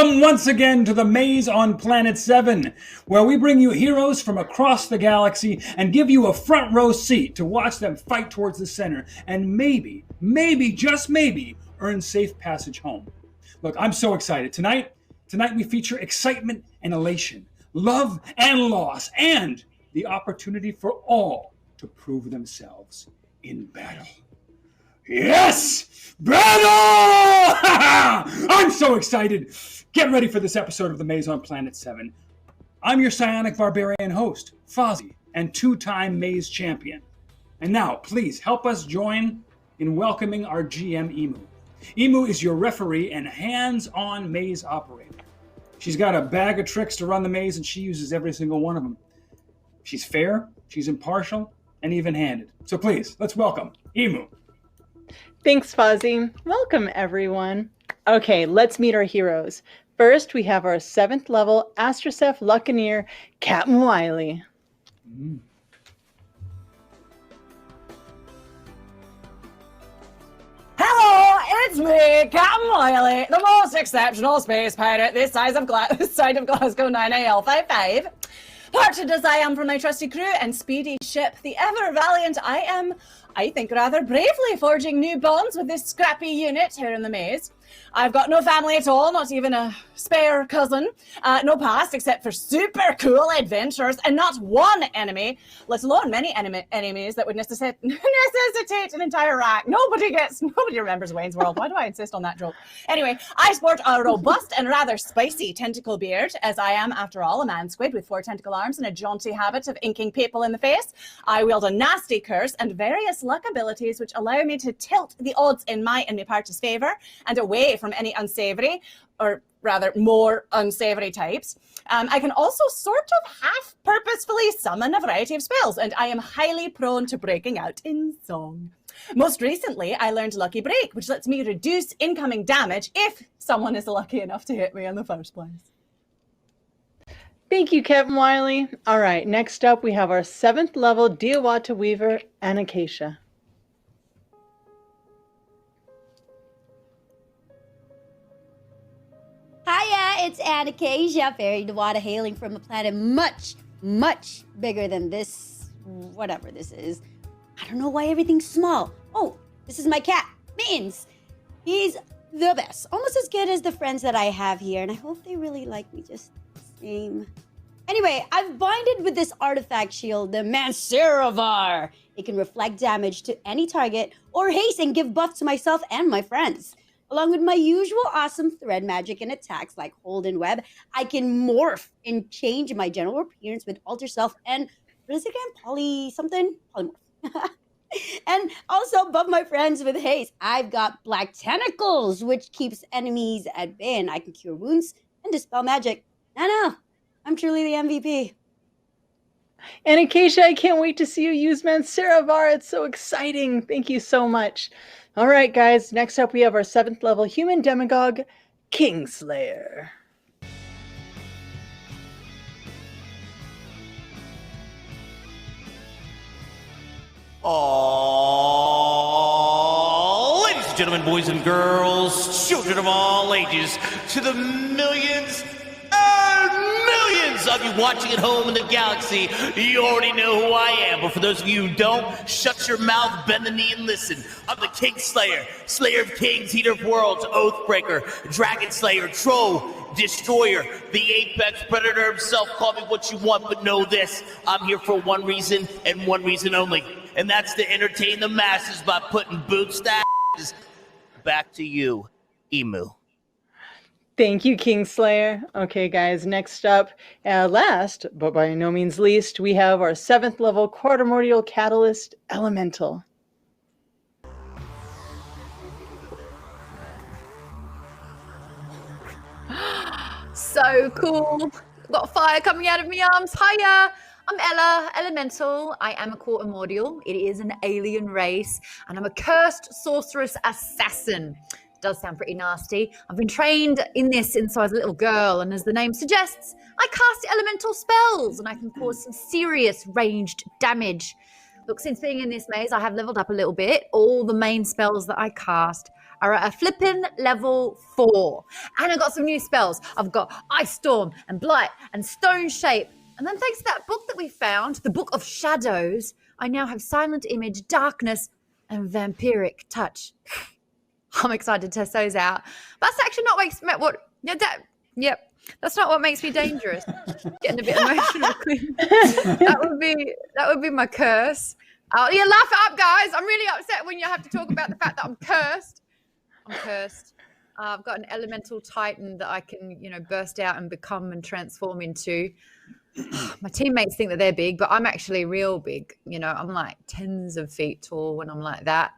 Welcome once again to the Maze on Planet 7, where we bring you heroes from across the galaxy and give you a front row seat to watch them fight towards the center and maybe, just maybe, earn safe passage home. Look, I'm so excited. Tonight we feature excitement and elation, love and loss, and the opportunity for all to prove themselves in battle. Yes! Battle! I'm so excited. Get ready for this episode of The Maze on Planet 7. I'm your psionic barbarian host, Fozzie, and two-time Maze champion. And now, please help us join in welcoming our GM, Emu. Emu is your referee and hands-on maze operator. She's got a bag of tricks to run the maze, and she uses every single one of them. She's fair, she's impartial, and even-handed. So please, let's welcome Emu. Thanks, Fozzie. Welcome, everyone. Okay, let's meet our heroes. First, we have our 7th level Astroceph Lucaneer, Captain Wiley. Hello, it's me, Captain Wiley, the most exceptional space pirate this side of Glasgow 9AL55. Parted as I am from my trusty crew and speedy ship, the ever valiant I am, I think rather bravely forging new bonds with this scrappy unit here in the maze. I've got no family at all, not even a spare cousin, no past except for super cool adventures, and not one enemy, let alone many enemies that would necessitate an entire rack. Nobody remembers Wayne's World. Why do I insist on that joke? Anyway, I sport a robust and rather spicy tentacle beard, as I am, after all, a man squid with 4 tentacle arms and a jaunty habit of inking people in the face. I wield a nasty curse and various luck abilities which allow me to tilt the odds in my and my party's favor and away from any unsavory, or rather more unsavory types. I can also sort of half purposefully summon a variety of spells, and I am highly prone to breaking out in song. Most recently, I learned Lucky Break, which lets me reduce incoming damage if someone is lucky enough to hit me in the first place. Thank you, Captain Wiley. All right, next up, we have our 7th level Diawata Weaver, Anacacia. Hiya, it's Anacacia, fairy Dewata, hailing from a planet much, much bigger than this, whatever this is. I don't know why everything's small. Oh, this is my cat, Mittens. He's the best, almost as good as the friends that I have here, and I hope they really like me just the same. Anyway, I've bonded with this artifact shield, the Manseravar. It can reflect damage to any target, or haste and give buff to myself and my friends. Along with my usual awesome thread magic and attacks like hold and web, I can morph and change my general appearance with alter self and, what is it again? Polymorph. And also buff my friends with haste. I've got black tentacles, which keeps enemies at bay, and I can cure wounds and dispel magic. I know, I'm truly the MVP. Anacacia, I can't wait to see you use Manseravar. It's so exciting. Thank you so much. All right, guys, next up we have our 7th level human demagogue, Kingslayer. Aww, ladies and gentlemen, boys and girls, children of all ages, to the millions and millions of you watching at home in the galaxy, you already know who I am, but for those of you who don't, shut your mouth, bend the knee, and listen. I'm the Kingslayer, Slayer of Kings, Heater of Worlds, Oathbreaker, Dragon Slayer, Troll, Destroyer, the Apex Predator himself. Call me what you want, but know this, I'm here for one reason and one reason only, and that's to entertain the masses by putting boots to asses. Back to you, Emu. Thank you, Kingslayer. Okay, guys, next up, last, but by no means least, we have our 7th level Quatermordial Catalyst, Elemental. So cool. Got fire coming out of my arms. Hiya. I'm Ella, Elemental. I am a Quatermordial. It is an alien race, and I'm a cursed sorceress assassin. Does sound pretty nasty. I've been trained in this since I was a little girl, and as the name suggests, I cast elemental spells, and I can cause some serious ranged damage. Look, since being in this maze, I have leveled up a little bit. All the main spells that I cast are at a flippin' level 4. And I got some new spells. I've got Ice Storm and Blight and Stone Shape. And then thanks to that book that we found, the Book of Shadows, I now have Silent Image, Darkness, and Vampiric Touch. I'm excited to test those out. That's actually not that's not what makes me dangerous. Getting a bit emotional. that would be my curse. Laugh it up, guys. I'm really upset when you have to talk about the fact that I'm cursed. I've got an elemental titan that I can, burst out and become and transform into. My teammates think that they're big, but I'm actually real big. I'm like tens of feet tall when I'm like that.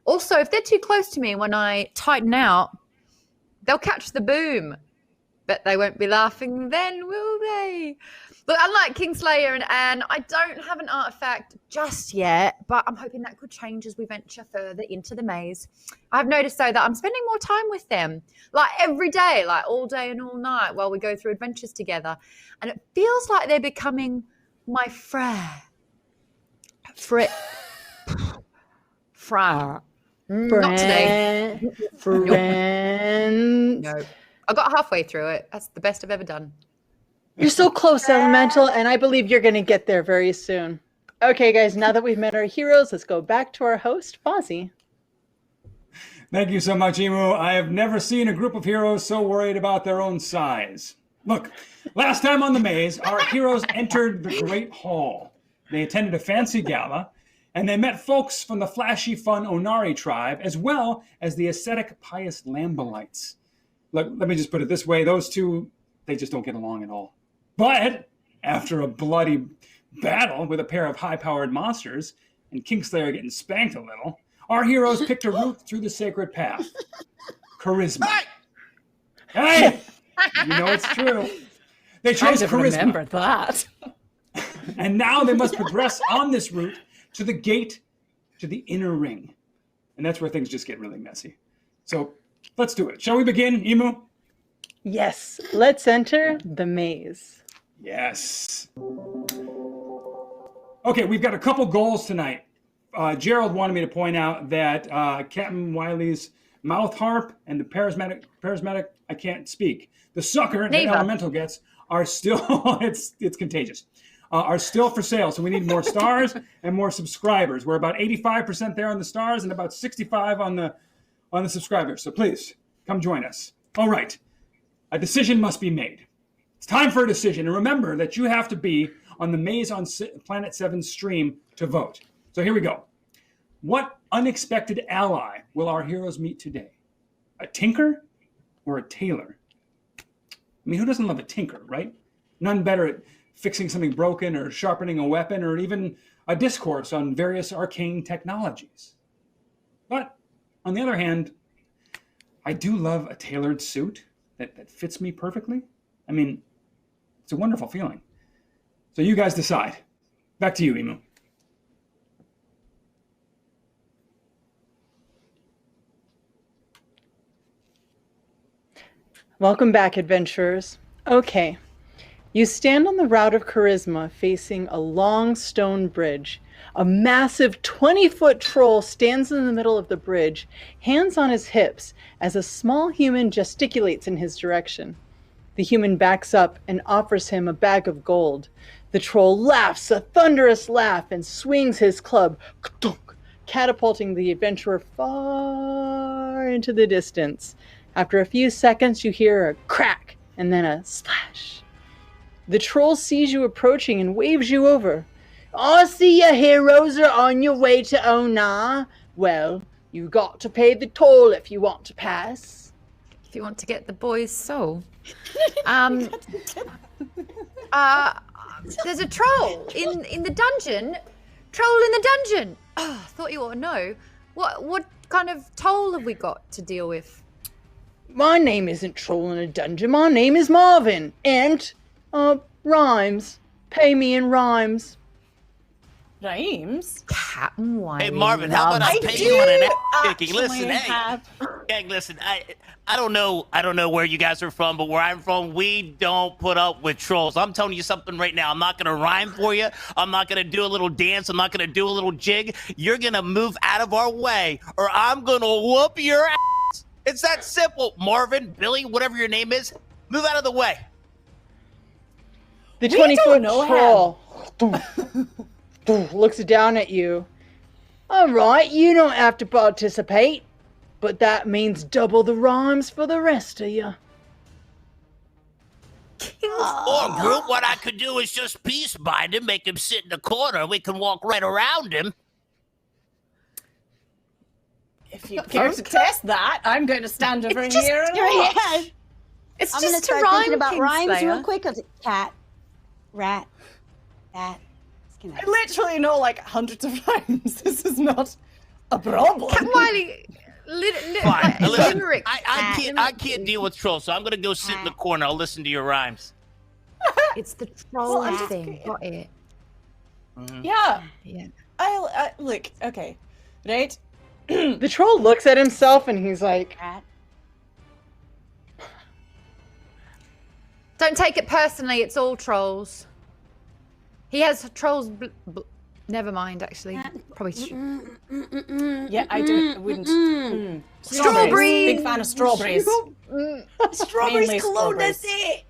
Also, if they're too close to me when I tighten out, they'll catch the boom. But they won't be laughing then, will they? Look, unlike Kingslayer and Anne, I don't have an artifact just yet, but I'm hoping that could change as we venture further into the maze. I've noticed, though, that I'm spending more time with them, like every day, like all day and all night while we go through adventures together. And it feels like they're becoming my Not today. Friends. No. I got halfway through it. That's the best I've ever done. You're so close, Elemental, and I believe you're going to get there very soon. Okay, guys, now that we've met our heroes, let's go back to our host, Fozzie. Thank you so much, Emu. I have never seen a group of heroes so worried about their own size. Look, last time on the maze, our heroes entered the Great Hall. They attended a fancy gala, and they met folks from the flashy, fun Onari tribe, as well as the ascetic, pious Lambalites. Let me just put it this way. Those two, they just don't get along at all. But after a bloody battle with a pair of high-powered monsters and Kingslayer getting spanked a little, our heroes picked a route through the sacred path. Charisma. Hey! You know it's true. They chose charisma. Remember that. And now they must progress on this route to the gate to the inner ring. And that's where things just get really messy. So let's do it. Shall we begin, Emu? Yes, let's enter the maze. Yes. Okay, we've got a couple goals tonight. Gerald wanted me to point out that Captain Wiley's mouth harp and the charismatic, I can't speak. The sucker that Elemental gets are still, it's contagious, are still for sale. So we need more stars and more subscribers. We're about 85% there on the stars and about 65 on the subscribers. So please, come join us. All right, a decision must be made. It's time for a decision. And remember that you have to be on the Maze on Planet 7 stream to vote. So here we go. What unexpected ally will our heroes meet today? A tinker or a tailor? I mean, who doesn't love a tinker, right? None better at fixing something broken or sharpening a weapon or even a discourse on various arcane technologies. But on the other hand, I do love a tailored suit that fits me perfectly. I mean, it's a wonderful feeling. So you guys decide. Back to you, Emu. Welcome back, adventurers. Okay, you stand on the route of charisma facing a long stone bridge. A massive 20-foot troll stands in the middle of the bridge, hands on his hips, as a small human gesticulates in his direction. The human backs up and offers him a bag of gold. The troll laughs a thunderous laugh and swings his club, catapulting the adventurer far into the distance. After a few seconds, you hear a crack and then a splash. The troll sees you approaching and waves you over. I see your heroes are on your way to Onar. Well, you got to pay the toll if you want to pass. If you want to get the boy's soul. There's a troll in the dungeon. Troll in the dungeon. Oh, I thought you ought to know. What kind of toll have we got to deal with? My name isn't Troll in a Dungeon. My name is Marvin. And, rhymes. Pay me in rhymes. Rhymes? Captain Wiley. Hey Marvin, how about I pay you on an ass kicking? Listen, gang, listen. I don't know where you guys are from, but where I'm from, we don't put up with trolls. I'm telling you something right now. I'm not gonna rhyme for you. I'm not gonna do a little dance. I'm not gonna do a little jig. You're gonna move out of our way, or I'm gonna whoop your ass. It's that simple. Marvin, Billy, whatever your name is, move out of the way. The We 20-foot don't know troll looks down at you. All right, you don't have to participate, but that means double the rhymes for the rest of you. Or group, what I could do is just peace bind him, make him sit in the corner. We can walk right around him. If you care to test that, I'm going to stand over here and watch. Yeah. It's I'm gonna just to start rhyme, thinking about rhymes Kingslayer. real quick. Cat, rat, bat. I literally know like hundreds of rhymes. This is not a problem. Cat Wiley, Fine. Listen, limerick. I can't deal with trolls, so I'm gonna go sit in the corner. I'll listen to your rhymes. It's the troll I'm just thing. kidding. Got it. Yeah. Yeah. I look. Okay. Right. The troll looks at himself and he's like, Rat. Don't take it personally. It's all trolls. He has trolls. Never mind. Actually, probably. Yeah, I do. I wouldn't. Strawberries. Big fan of strawberries. Strawberries Mainly cologne. That's strawberries. it.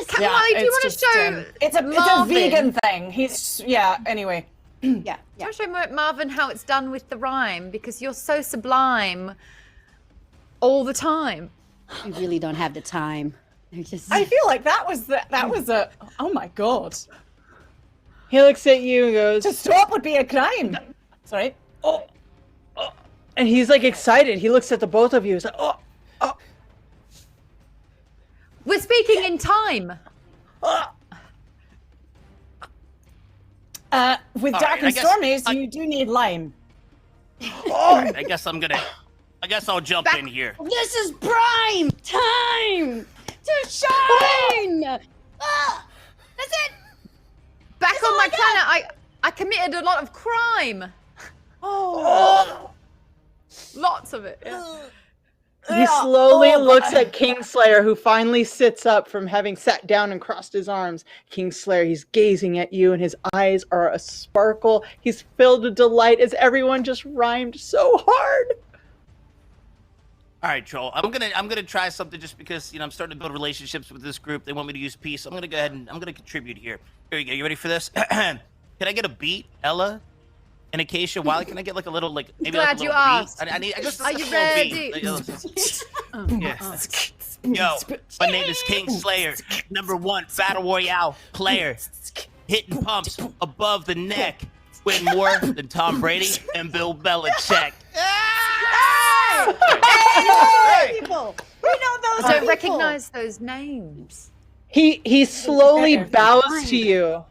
Cat Wiley, do you want to just, show? it's a Marvin? vegan thing. He's Anyway. Yeah. Do you want to show Marvin how it's done with the rhyme? Because you're so sublime all the time. We really don't have the time. They're just. I feel like that was a. Oh my god. he looks at you and goes, To stop would be a crime. Sorry. and he's like excited. He looks at the both of you. He's like, oh. We're speaking in time. With All dark right, I and guess stormies, you do need lime. I guess I'll jump in here. This is prime time to shine. That's it. Back That's on all my I got. planet, I committed a lot of crime. Oh. Lots of it. Yeah. He slowly looks at Kingslayer, who finally sits up from having sat down and crossed his arms. Kingslayer, he's gazing at you, and his eyes are a sparkle. He's filled with delight as everyone just rhymed so hard. All right, troll. I'm gonna try something just because I'm starting to build relationships with this group. They want me to use peace. I'm gonna go ahead and I'm gonna contribute here. Here you go. You ready for this? Can I get a beat, Ella? And Acacia, Wiley, can I get like a little maybe Glad like a you little asked. beat? I need just Are a you little ready? beat. Yeah. Yo, my name is Kingslayer, #1 battle royale player, hitting pumps above the neck, win more than Tom Brady and Bill Belichick. People. We know those I don't people. recognize those names. He slowly bows to you.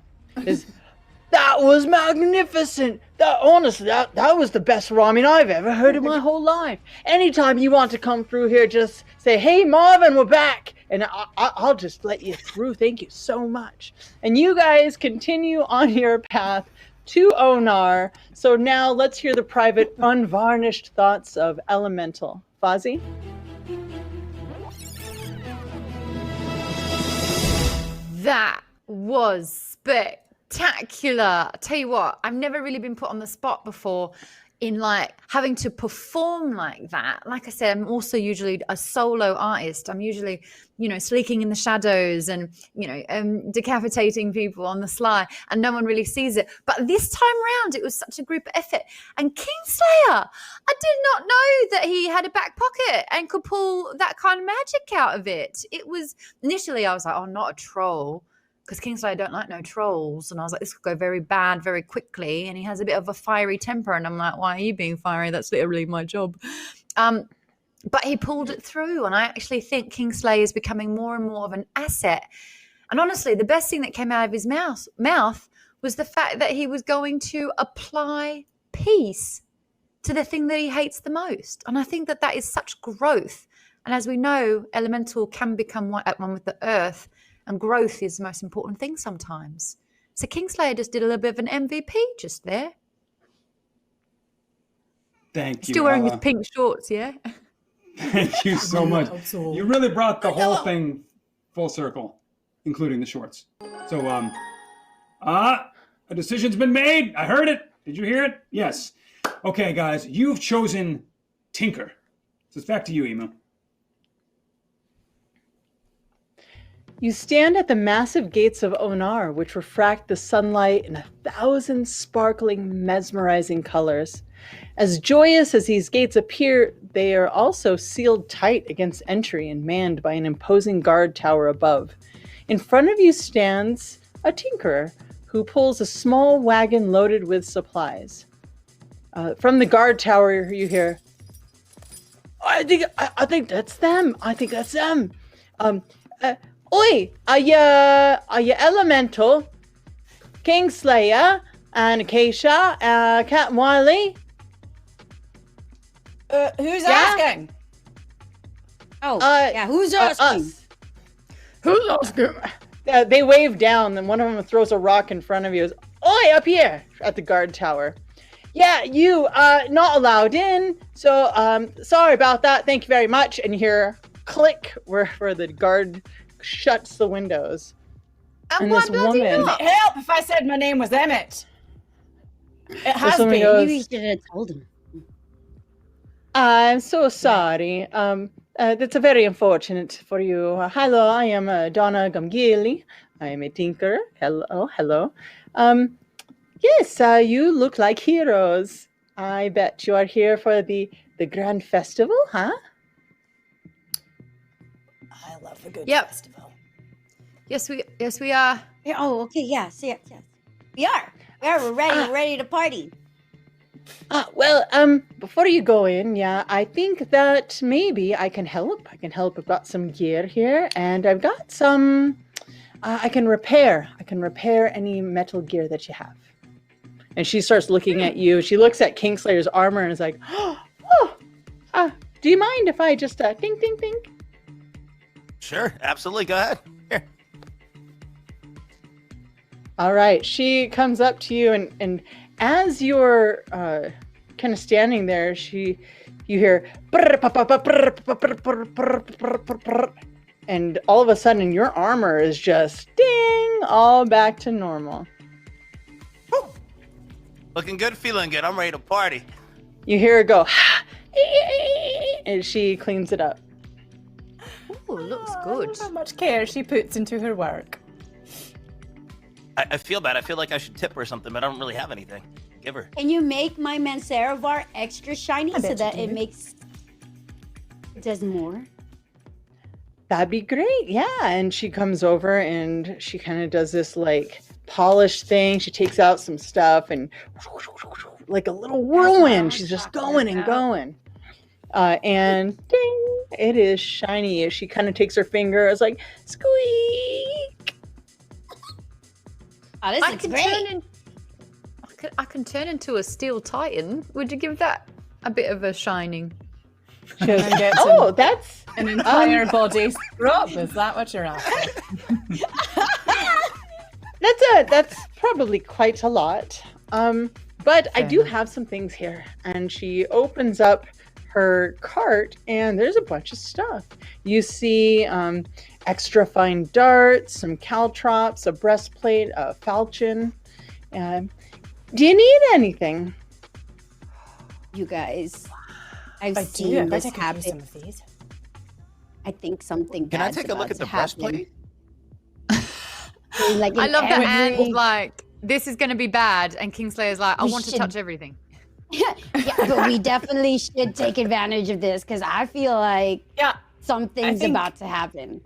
That was magnificent. Honestly, that was the best rhyming I've ever heard in my whole life. Anytime you want to come through here, just say, "Hey, Marvin, we're back," and I'll just let you through. Thank you so much. And you guys continue on your path to Onar. So now let's hear the private, unvarnished thoughts of Elemental. Fozzie? That was spectacular. I tell you what, I've never really been put on the spot before in having to perform like that. Like I said, I'm also usually a solo artist. I'm usually, sleeking in the shadows and, decapitating people on the sly, and no one really sees it. But this time round, it was such a group effort. And Kingslayer, I did not know that he had a back pocket and could pull that kind of magic out of it. It was, initially I was like, oh, not a troll. Because Kingslayer don't like no trolls. And I was like, this could go very bad very quickly. And he has a bit of a fiery temper. And I'm like, why are you being fiery? That's literally my job. But he pulled it through. And I actually think Kingslayer is becoming more and more of an asset. And honestly, the best thing that came out of his mouth was the fact that he was going to apply peace to the thing that he hates the most. And I think that is such growth. And as we know, Elemental can become at one with the earth. And growth is the most important thing sometimes. So Kingslayer just did a little bit of an MVP just there. Thank you. Still wearing his Ella. pink shorts, yeah? Thank you so much. You really brought the whole thing full circle, including the shorts. So, a decision's been made. I heard it. Did you hear it? Yes. Okay, guys, you've chosen Tinker. So it's back to you, Emo. You stand at the massive gates of Onar, which refract the sunlight in 1,000 sparkling, mesmerizing colors. As joyous as these gates appear, they are also sealed tight against entry and manned by an imposing guard tower above. In front of you stands a tinkerer who pulls a small wagon loaded with supplies. From the guard tower, you hear, I think that's them. I think that's them. Oi, are you Elemental, Kingslayer, and Acacia, Cat Wiley? Who's asking? Oh, yeah, who's asking? Us. Who's asking? They wave down, then one of them throws a rock in front of you. Oi, up here at the guard tower. Yeah, you not allowed in. So sorry about that. Thank you very much. And you hear click where the guard shuts the windows. And this woman, Help if I said my name was Emmett. It has been. Maybe we should have told him. I'm so sorry. That's very unfortunate for you. Hello, I am Donna Gamgili. I am a tinker. Hello. Yes, you look like heroes. I bet you are here for the grand festival, huh? I love the good Yep. festival. Yes, we are. Yeah, oh, okay, yes. We are. We're ready. We're ready to party. Well, before you go in, yeah, I think that maybe I can help. I've got some gear here, and I've got some. I can repair any metal gear that you have. And she starts looking at you. She looks at Kingslayer's armor and is like, do you mind if I just think? Sure, absolutely. Go ahead. Here. All right. She comes up to you, and as you're kind of standing there, you hear, and all of a sudden your armor is just ding, all back to normal. Woo. Looking good, feeling good. I'm ready to party. You hear her go, and she cleans it up. Ooh, looks good. How much care she puts into her work. I feel bad. I feel like I should tip her or something, but I don't really have anything. Give her. Can you make my Mansaravar extra shiny I so bet that you it can. does more? That'd be great. Yeah. And she comes over and she kind of does this like polish thing. She takes out some stuff and like a little whirlwind. She's just going and going. And ding, it is shiny. She kind of takes her finger. It's like squeak. Oh, this looks great. I can turn into a steel titan. Would you give that a bit of a shining? She goes, And gets that's an entire body scrub. Is that what you're asking? that's probably quite a lot. But I do have some things here. And she opens up her cart and there's a bunch of stuff. You see extra fine darts, some caltrops, a breastplate, a falchion. Do you need anything? You guys, I've I seen do. I bet this I could use some happen. of these. I think something Can I bad's take a look about at the to happen. breastplate? Like I in love that every- Anne's like, this is going to be bad. And Kingslayer's like, I We want to should- touch everything. Yeah, but we definitely should take advantage of this because I feel like Yeah, something's think- about to happen.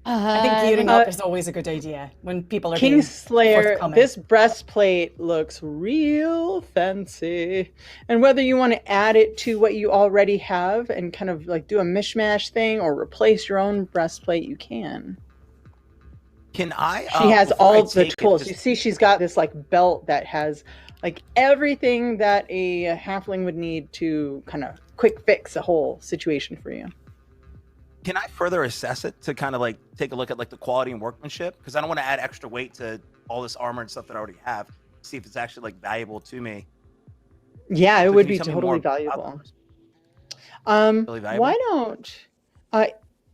I think gearing up is always a good idea when people are being Kingslayer, forthcoming. this breastplate looks real fancy. And whether you want to add it to what you already have and kind of like do a mishmash thing or replace your own breastplate, you can. Can I? She has before I all the take it, tools. just- You see, she's got this like belt that has like everything that a halfling would need to kind of quick fix a whole situation for you. Can I further assess it to kind of like take a look at like the quality and workmanship? Because I don't want to add extra weight to all this armor and stuff that I already have. See if it's actually like valuable to me. Yeah, it So would can you be tell me more totally about valuable. this? Really valuable? Why don't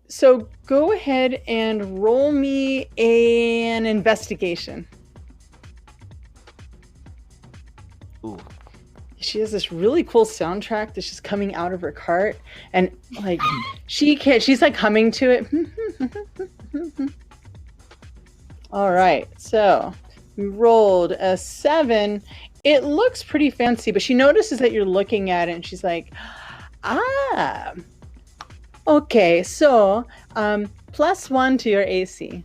so go ahead and roll me an investigation. Ooh. She has this really cool soundtrack that's just coming out of her cart, and like she's like humming to it. All right, so we rolled a 7. It looks pretty fancy, but she notices that you're looking at it, and she's like, "Ah, okay. So, +1 to your AC."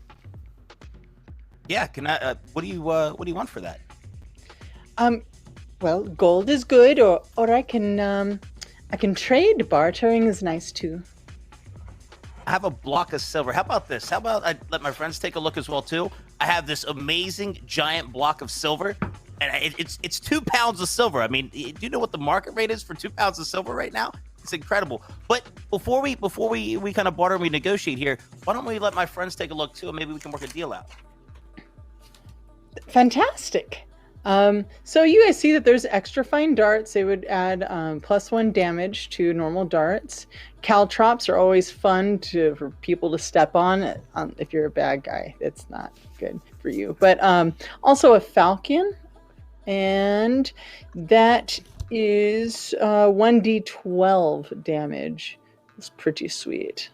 Yeah, can I? What do you want for that? Well, gold is good, or I can trade. Bartering is nice too. I have a block of silver. How about this? How about I let my friends take a look as well too? I have this amazing giant block of silver, and it's 2 pounds of silver. I mean, do you know what the market rate is for 2 pounds of silver right now? It's incredible. But before we kind of barter and we negotiate here, why don't we let my friends take a look too, and maybe we can work a deal out. Fantastic. So you guys see that there's extra fine darts. They would add +1 damage to normal darts. Caltrops are always fun for people to step on. If you're a bad guy, it's not good for you. But also a falcon, and that is 1d12 damage. It's pretty sweet.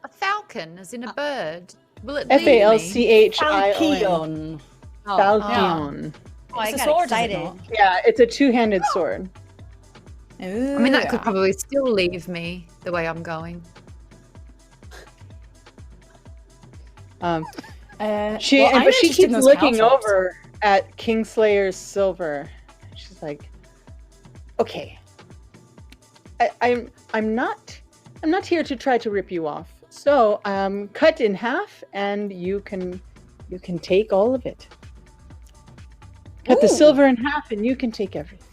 A falcon, as in a bird. Will it leave me? Falchion. Oh, Falchion. Oh, I It's a got sword, is it excited. not? Yeah, it's a 2-handed sword. Ooh, I mean, that could probably still leave me the way I'm going. She well, I'm but she interested in keeps those looking caltrops. over at Kingslayer's silver. She's like, "Okay, I'm not here to try to rip you off. So cut in half, and you can take all of it. Cut the Ooh. silver in half, and you can take everything."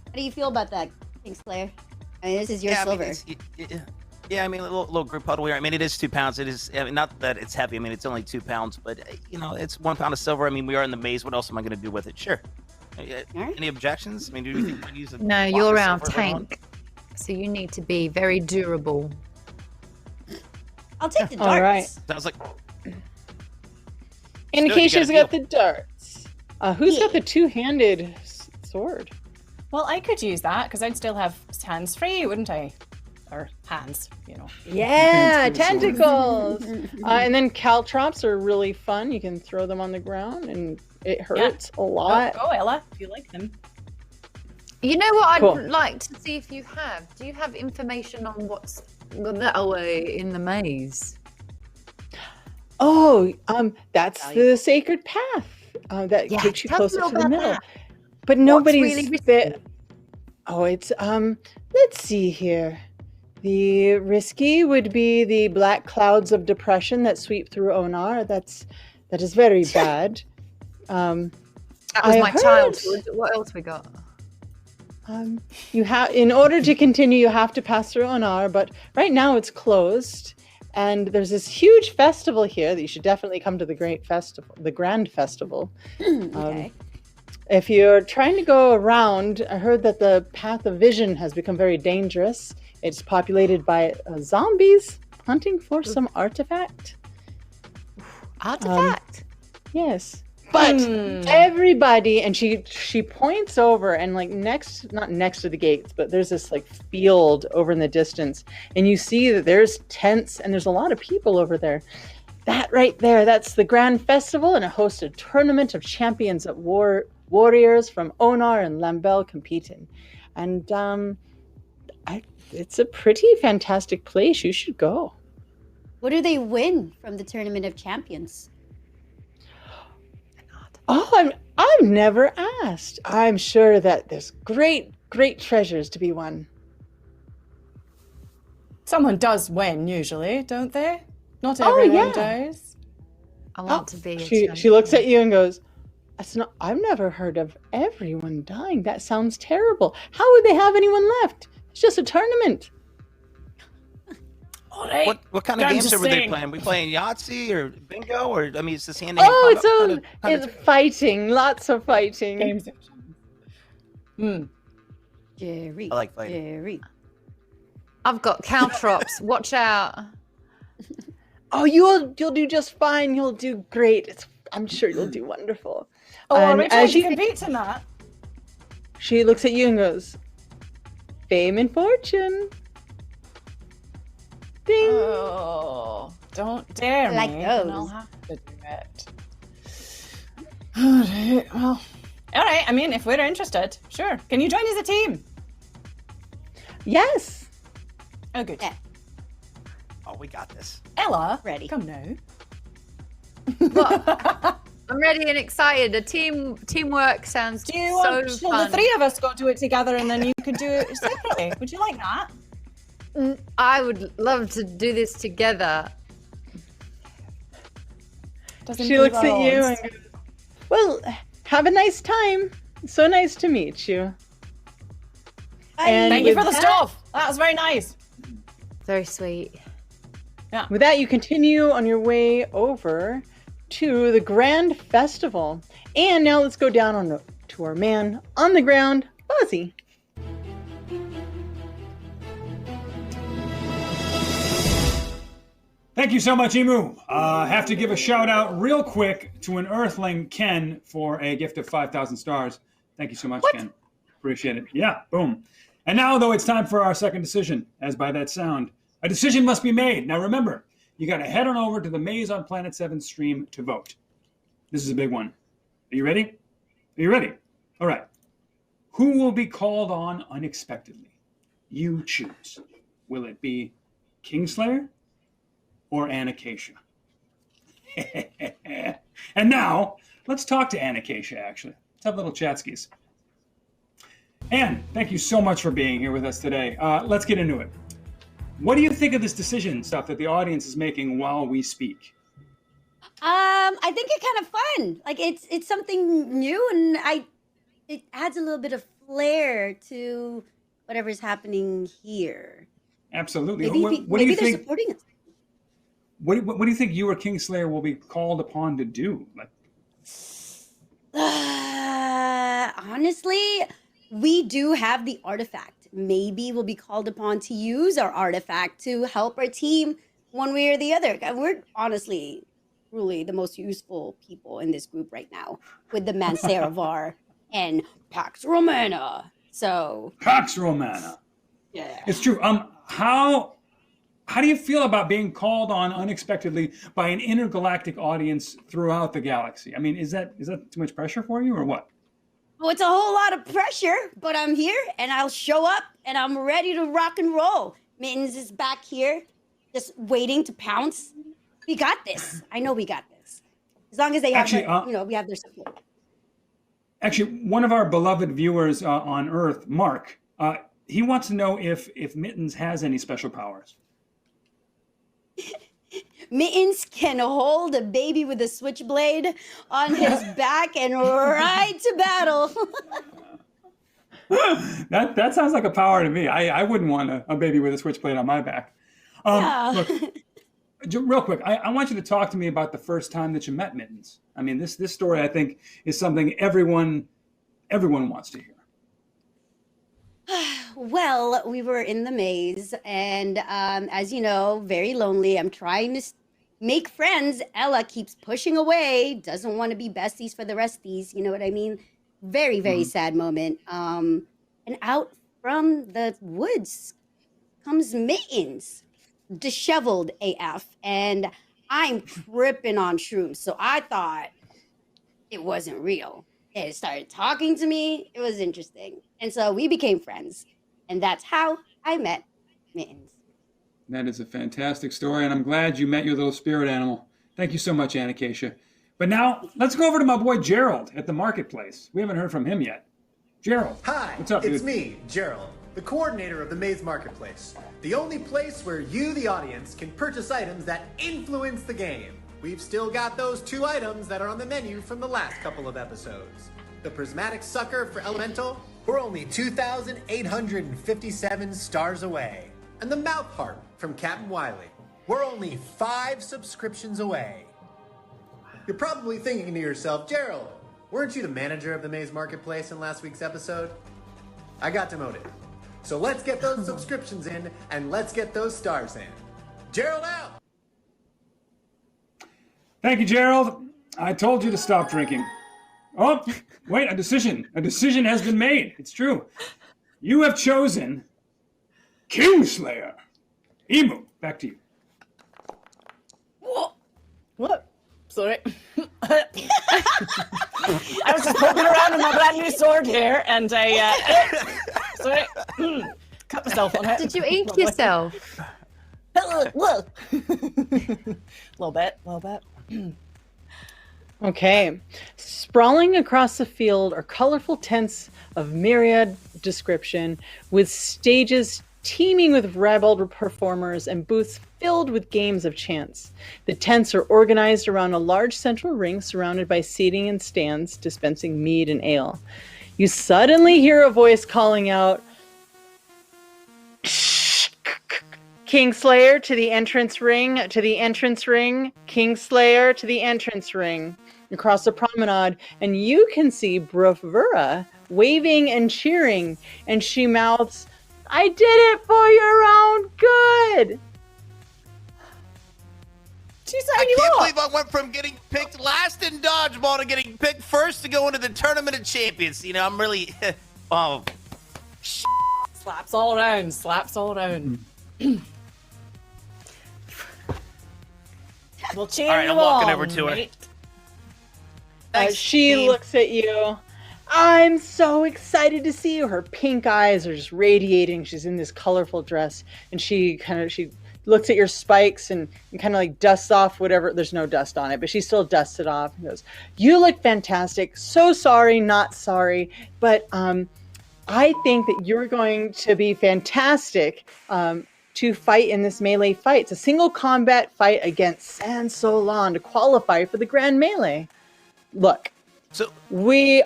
How do you feel about that, Kingslayer? I mean, this is your Yeah, I silver. mean, yeah, I mean, a little group huddle here. I mean, it is 2 pounds. It is, I mean, not that it's heavy. I mean, it's only 2 pounds, but it's 1 pound of silver. I mean, we are in the maze. What else am I going to do with it? Sure. Any objections? I mean, do you think we can use a No, block you're of our silver later on? tank. So you need to be very durable. I'll take the darts. All right. Sounds like And Still, you Acacia's got got the darts. Who's got the 2-handed sword? Well, I could use that because I'd still have hands free, wouldn't I? Or hands, Yeah, tentacles. And then caltrops are really fun. You can throw them on the ground, and it hurts a lot. Go, Ella, if you like them. You know what I'd Cool. like to see if you have? Do you have information on what's that way in the maze? Oh, that's the sacred path that Yeah, takes you tell me closer all to the about middle. that. But nobody's really risky? fit. Oh, it's let's see here. The risky would be the black clouds of depression that sweep through Onar. That is very bad. That was I my heard- childhood. What else we got? You have, in order to continue, you have to pass through Onar, but right now it's closed. And there's this huge festival here that you should definitely come to the Grand Festival. Okay. If you're trying to go around, I heard that the Path of Vision has become very dangerous. It's populated by zombies hunting for some artifact. Artifact. Yes. But everybody, and she points over, and like not next to the gates, but there's this like field over in the distance, and you see that there's tents and there's a lot of people over there. That right there, that's the Grand Festival, and it hosts a tournament of champions that warriors from Onar and Lambel compete in. And it's a pretty fantastic place. You should go. What do they win from the Tournament of Champions? Oh, I've never asked. I'm sure that there's great treasures to be won. Someone does win usually, don't they? Not everyone yeah. does. I want to be. A She champion. looks at you and goes, "That's not. I've never heard of everyone dying. That sounds terrible. How would they have anyone left? It's just a tournament." All right. what kind of I'm games just are they saying. playing? We playing Yahtzee or bingo, or I mean, it's this hand-to-hand Oh, combat? it's fighting. Lots of fighting. Games. Jerry. I like fighting. Jerry. I've got caltrops. Watch out. Oh, you'll do just fine. You'll do great. I'm sure you'll do wonderful. Oh, are And we trying as to you- compete in that? She looks at you and goes, fame and fortune. Ding. Oh, don't dare Like me. Then those. I'll have to do it. All right. Well, all right. I mean, if we're interested, sure. Can you join as a team? Yes. Oh, good. Yeah. Oh, we got this. Ella, Ready. come now. I'm ready and excited. Teamwork sounds Do you so want shall fun. the three of us go do it together and then you can do it separately? Would you like that? I would love to do this together. Doesn't She leave looks our at you odds. and goes, well, have a nice time. So nice to meet you. And Thank you with for the that- stuff. That was very nice. Very sweet. With that, you continue on your way over to the Grand Festival. And now let's go down to our man on the ground, Fuzzy. Thank you so much, Emu. Have to give a shout out real quick to an Earthling, Ken, for a gift of 5,000 stars. Thank you so much, Ken. Appreciate it. Yeah, boom. And now, though, it's time for our second decision. As by that sound, a decision must be made. Now, remember, you got to head on over to the Maze on Planet 7 stream to vote. This is a big one. Are you ready? Are you ready? All right. Who will be called on unexpectedly? You choose. Will it be Kingslayer or Anacacia? And now, let's talk to Anacacia, actually. Let's have little chatskis. Anne, thank you so much for being here with us today. Let's get into it. What do you think of this decision stuff that the audience is making while we speak? I think it's kind of fun. Like it's something new, and it adds a little bit of flair to whatever's happening here. Absolutely. Maybe, What do you they're think? supporting us. What do you think you or Kingslayer will be called upon to do? Like, Honestly, we do have the artifact. Maybe we'll be called upon to use our artifact to help our team one way or the other. We're honestly, really the most useful people in this group right now with the Manseravar and Pax Romana. So, Pax Romana. yeah. It's true. How do you feel about being called on unexpectedly by an intergalactic audience throughout the galaxy? I mean, is that too much pressure for you or what? Oh, it's a whole lot of pressure, but I'm here and I'll show up and I'm ready to rock and roll. Mittens is back here, just waiting to pounce. We got this. I know we got this. As long as they have, we have their support. Actually, one of our beloved viewers on Earth, Mark, he wants to know if Mittens has any special powers. Mittens can hold a baby with a switchblade on his back and ride to battle. That sounds like a power to me. I wouldn't want a baby with a switchblade on my back. Look, real quick, I want you to talk to me about the first time that you met Mittens. I mean, this story, I think, is something everyone wants to hear. Well, we were in the maze, and as you know, very lonely. I'm trying to make friends. Ella keeps pushing away, doesn't want to be besties for the resties. You know what I mean? Very, very sad moment. And out from the woods comes Mittens, disheveled AF, and I'm tripping on shrooms. So I thought it wasn't real. It started talking to me. It was interesting. And so we became friends. And that's how I met Mittens. That is a fantastic story, and I'm glad you met your little spirit animal. Thank you so much, Anacacia. But now, let's go over to my boy Gerald at the marketplace. We haven't heard from him yet. Gerald. Hi, What's up, it's dude? me, Gerald, the coordinator of the Maze Marketplace. The only place where you, the audience, can purchase items that influence the game. We've still got those 2 items that are on the menu from the last couple of episodes. The Prismatic Sucker for Elemental, we're only 2,857 stars away. And the Mouth Heart from Captain Wiley, we're only 5 subscriptions away. You're probably thinking to yourself, Gerald, weren't you the manager of the Maze Marketplace in last week's episode? I got demoted. So let's get those subscriptions in and let's get those stars in. Gerald out! Thank you, Gerald. I told you to stop drinking. Oh, wait, a decision. A decision has been made. It's true. You have chosen Kingslayer. Emu, back to you. What? Sorry. I was just poking around with my brand new sword here, and I, sorry, cut myself on it. Did you ink yourself? little bit. Okay. Sprawling across the field are colorful tents of myriad description, with stages teeming with ribald performers and booths filled with games of chance. The tents are organized around a large central ring surrounded by seating and stands dispensing mead and ale. You suddenly hear a voice calling out, Kingslayer to the entrance ring, to the entrance ring, Kingslayer to the entrance ring. Across the promenade, and you can see Bravura waving and cheering, and she mouths, I did it for your own good. She's I signing you can't up. believe I went from getting picked last in dodgeball to getting picked first to go into the tournament of champions. You know, I'm really, oh, Slaps all around. We'll cheer All right, you I'm walking on, over to her. mate. thanks, She team. looks at you. I'm so excited to see you. Her pink eyes are just radiating. She's in this colorful dress, and she looks at your spikes and kind of like dusts off whatever. There's no dust on it, but she still dusts it off and goes, you look fantastic. So sorry, not sorry. But I think that you're going to be fantastic to fight in this melee fight. It's a single combat fight against San Solan to qualify for the Grand Melee. Look, So, we're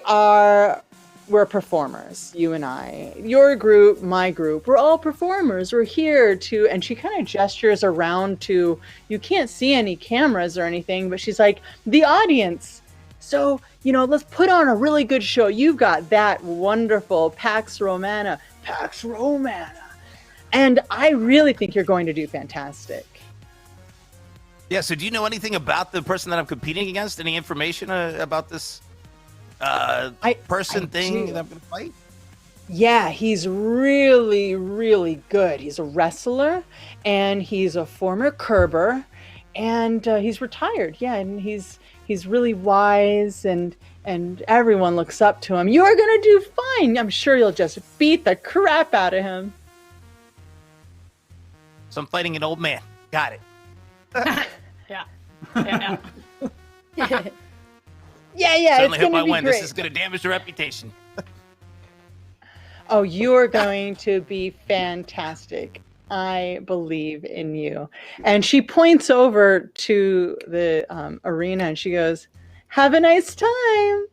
performers, you and I. Your group, my group, we're all performers. We're here to, and she kind of gestures around to, you can't see any cameras or anything, but she's like, the audience. So, let's put on a really good show. You've got that wonderful Pax Romana. And I really think you're going to do fantastic. yeah, so do you know anything about the person that I'm competing against? Any information about this person thing do. that I'm going to fight? Yeah, he's really, really good. He's a wrestler, and he's a former Kerber, and he's retired. Yeah, and he's really wise, and everyone looks up to him. You're gonna do fine. I'm sure you'll just beat the crap out of him. So I'm fighting an old man. Got it. Yeah. Yeah, Certainly it's hope I gonna be win. great. This is going to damage the reputation. Oh, you're going to be fantastic. I believe in you. And she points over to the arena and she goes, have a nice time.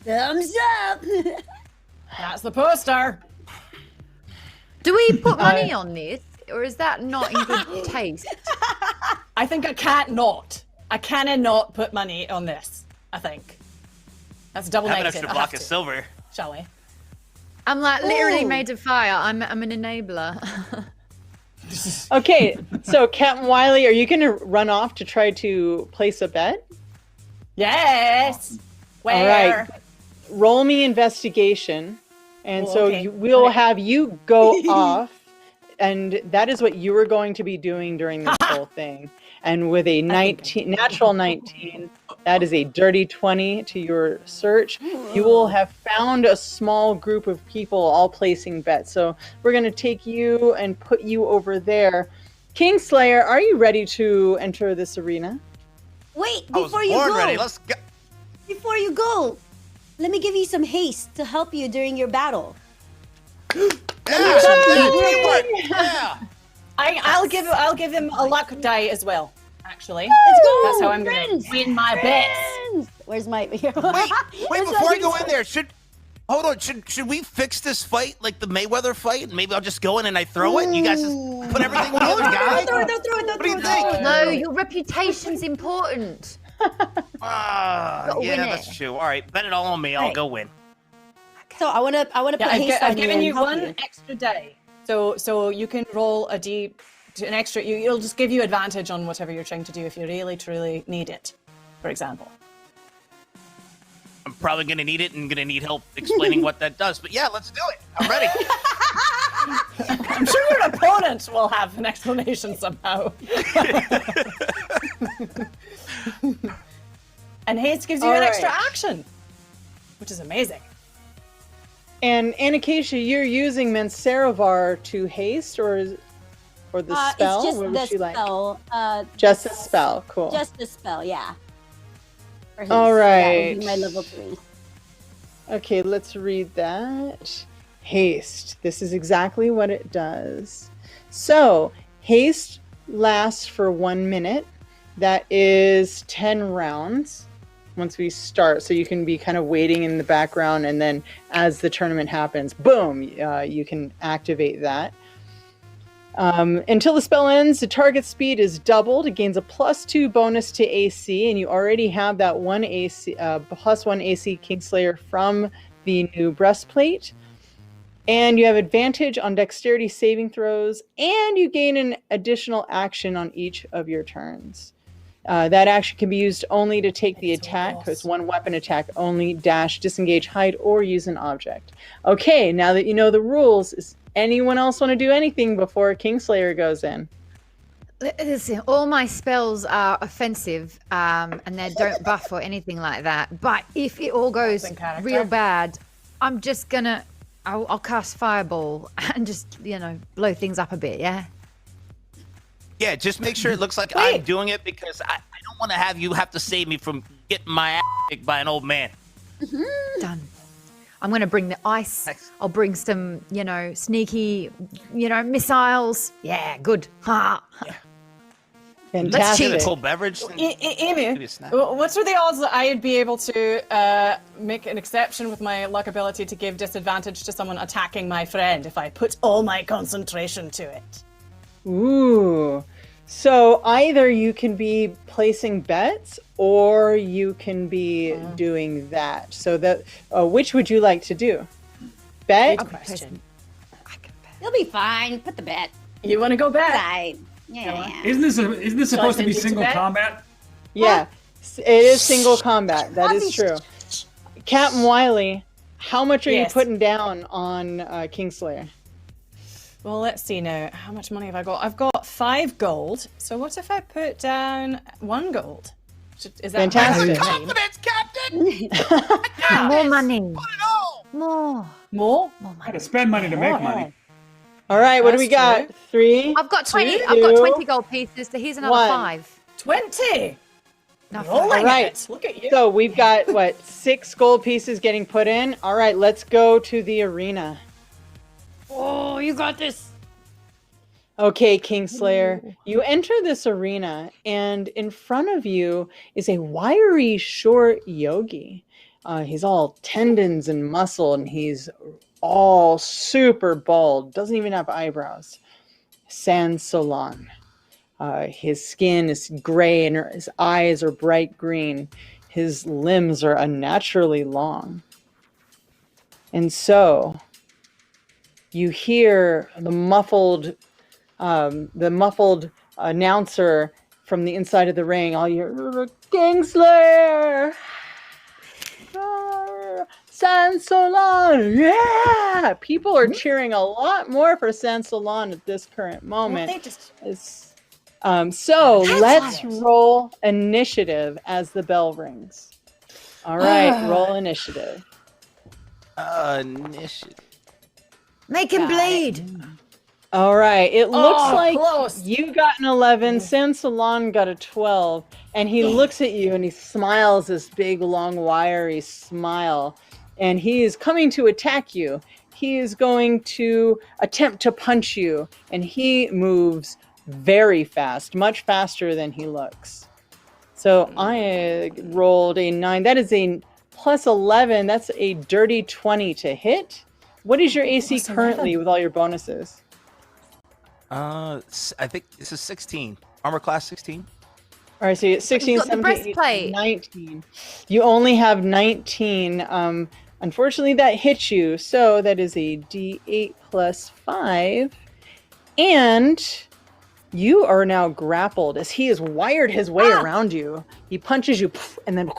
Thumbs up. That's the poster. Do we put money on this, or is that not in good taste? I think I can't not. I cannot put money on this. I think. That's a double Have an negative. extra I block have of to, silver. shall we? I'm like literally Ooh. made of fire. I'm an enabler. Okay, so Captain Wiley, are you going to run off to try to place a bet? Yes. Where? All right. Roll me investigation. And Oh, so okay. we'll Okay. have you go off. And that is what you were going to be doing during this whole thing. And with a natural 19, that is a dirty 20 to your search. You will have found a small group of people all placing bets. So we're going to take you and put you over there. Kingslayer, are you ready to enter this arena? Wait, I was before you born go. ready. Let's go. Before you go, let me give you some haste to help you during your battle. Teamwork. Yeah. I'll give him a luck die as well. Actually, Let's go. that's how I'm going Friends. to win my bets. Friends. Where's my? Wait, before I go in there, hold on, should we fix this fight like the Mayweather fight? And maybe I'll just go in and I throw it and you guys just put everything on the other guy? Don't throw it. What do you think? No, your reputation's important. Gotta Yeah, win that's it. true. All right, bet it all on me. I'll Right. go win. So I wanna Yeah, put haste I've on you given and you help one you. extra die, so you can roll an extra. It'll just give you advantage on whatever you're trying to do if you really truly need it. for example. I'm probably going to need it and going to need help explaining what that does. But yeah, let's do it. I'm ready. I'm sure your opponent will have an explanation somehow. And haste gives you All an extra right. action, which is amazing. And Anacacia, you're using Mancerovar to haste, or the spell? It's just What the would you like? spell. Just the spell. Cool. Just the spell, yeah. For haste, All so that would right. be my level 3. Okay, let's read that. Haste. This is exactly what it does. So, haste lasts for 1 minute. That is 10 rounds once we start. So you can be kind of waiting in the background, and then as the tournament happens, boom, you can activate that. Until the spell ends, the target speed is doubled. It gains a +2 bonus to AC, and you already have that +1 AC Kingslayer from the new breastplate. And you have advantage on dexterity saving throws, and you gain an additional action on each of your turns. That action can be used only to take the attack, because one weapon attack only, dash, disengage, hide, or use an object. Okay, now that you know the rules, does anyone else want to do anything before Kingslayer goes in? Listen, all my spells are offensive, and they don't buff or anything like that. But if it all goes in character. real bad, I'm just gonna, I'll cast Fireball and just, blow things up a bit, yeah? Yeah, just make sure it looks like I'm doing it, because I don't want to have you have to save me from getting my ass kicked by an old man. Done. I'm going to bring the ice. I'll bring some, sneaky, missiles. Yeah, good. Ha. Fantastic. Let's get a cold beverage. and Amy, maybe a snack. what are the odds that I'd be able to make an exception with my luck ability to give disadvantage to someone attacking my friend if I put all my concentration to it? Ooh. So either you can be placing bets, or you can be doing that. So that, which would you like to do? Bet? Good question. You'll be fine. Put the bet You want to go back? aside. Yeah. Isn't this supposed to be send you to single bed? combat? Yeah, it is single combat. That is true. Captain Wiley, how much are you Yes. putting down on Kingslayer? Well, let's see now. How much money have I got? I've got 5 gold. So what if I put down 1 gold? Is that Fantastic. Confidence, Captain! More money. Put it all! More. more? I had to spend money to make money. All right, what do we That's got? 3. I've got 20. Two, I've got 20 gold pieces. So here's another 1. 5. 20! No, Rolling All right. it. Look at you. So we've got, 6 gold pieces getting put in. All right, let's go to the arena. Oh, you got this. Okay, Kingslayer, you enter this arena, and in front of you is a wiry, short yogi. He's all tendons and muscle, and he's all super bald, doesn't even have eyebrows. Sans Solon. His skin is gray, and his eyes are bright green. His limbs are unnaturally long. And so, you hear the muffled announcer from the inside of the ring. All you hear, Kingslayer, Sans Solon, yeah! People are cheering a lot more for Sans Solon at this current moment. They just... So let's roll initiative as the bell rings. All right, roll initiative. Initiative. Make him bleed. All right. It looks like close. you got an 11. Sans Solon got a 12. And he looks at you and he smiles this big, long, wiry smile. And he is coming to attack you. He is going to attempt to punch you. And he moves very fast, much faster than he looks. So I rolled a 9. That is a plus 11. That's a dirty 20 to hit. What is your AC currently with all your bonuses? I think this is 16. Armor class 16. All right, so you get 16, You've got the 17, 18, breastplate. 19. You only have 19. Unfortunately, that hits you. So that is a D8 plus 5. And You are now grappled as he has wired his way around you. He punches you and then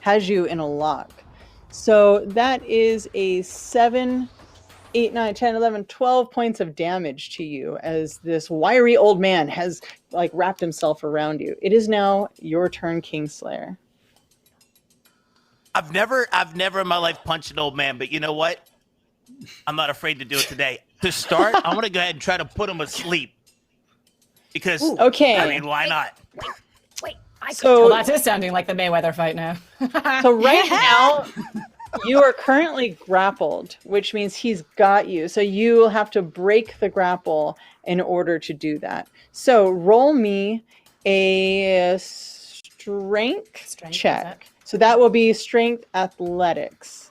has you in a lock. So that is a 7, 8, 9, 10, 11, 12 points of damage to you as this wiry old man has like wrapped himself around you. It is now your turn, Kingslayer. I've never in my life punched an old man, but you know what? I'm not afraid to do it today. To start, I want to go ahead and try to put him asleep. Because, okay. I mean, why not? Wait, So Well, that is sounding like the Mayweather fight now. So right now, you are currently grappled, which means he's got you. So you will have to break the grapple in order to do that. So roll me a strength check. check. So that will be strength athletics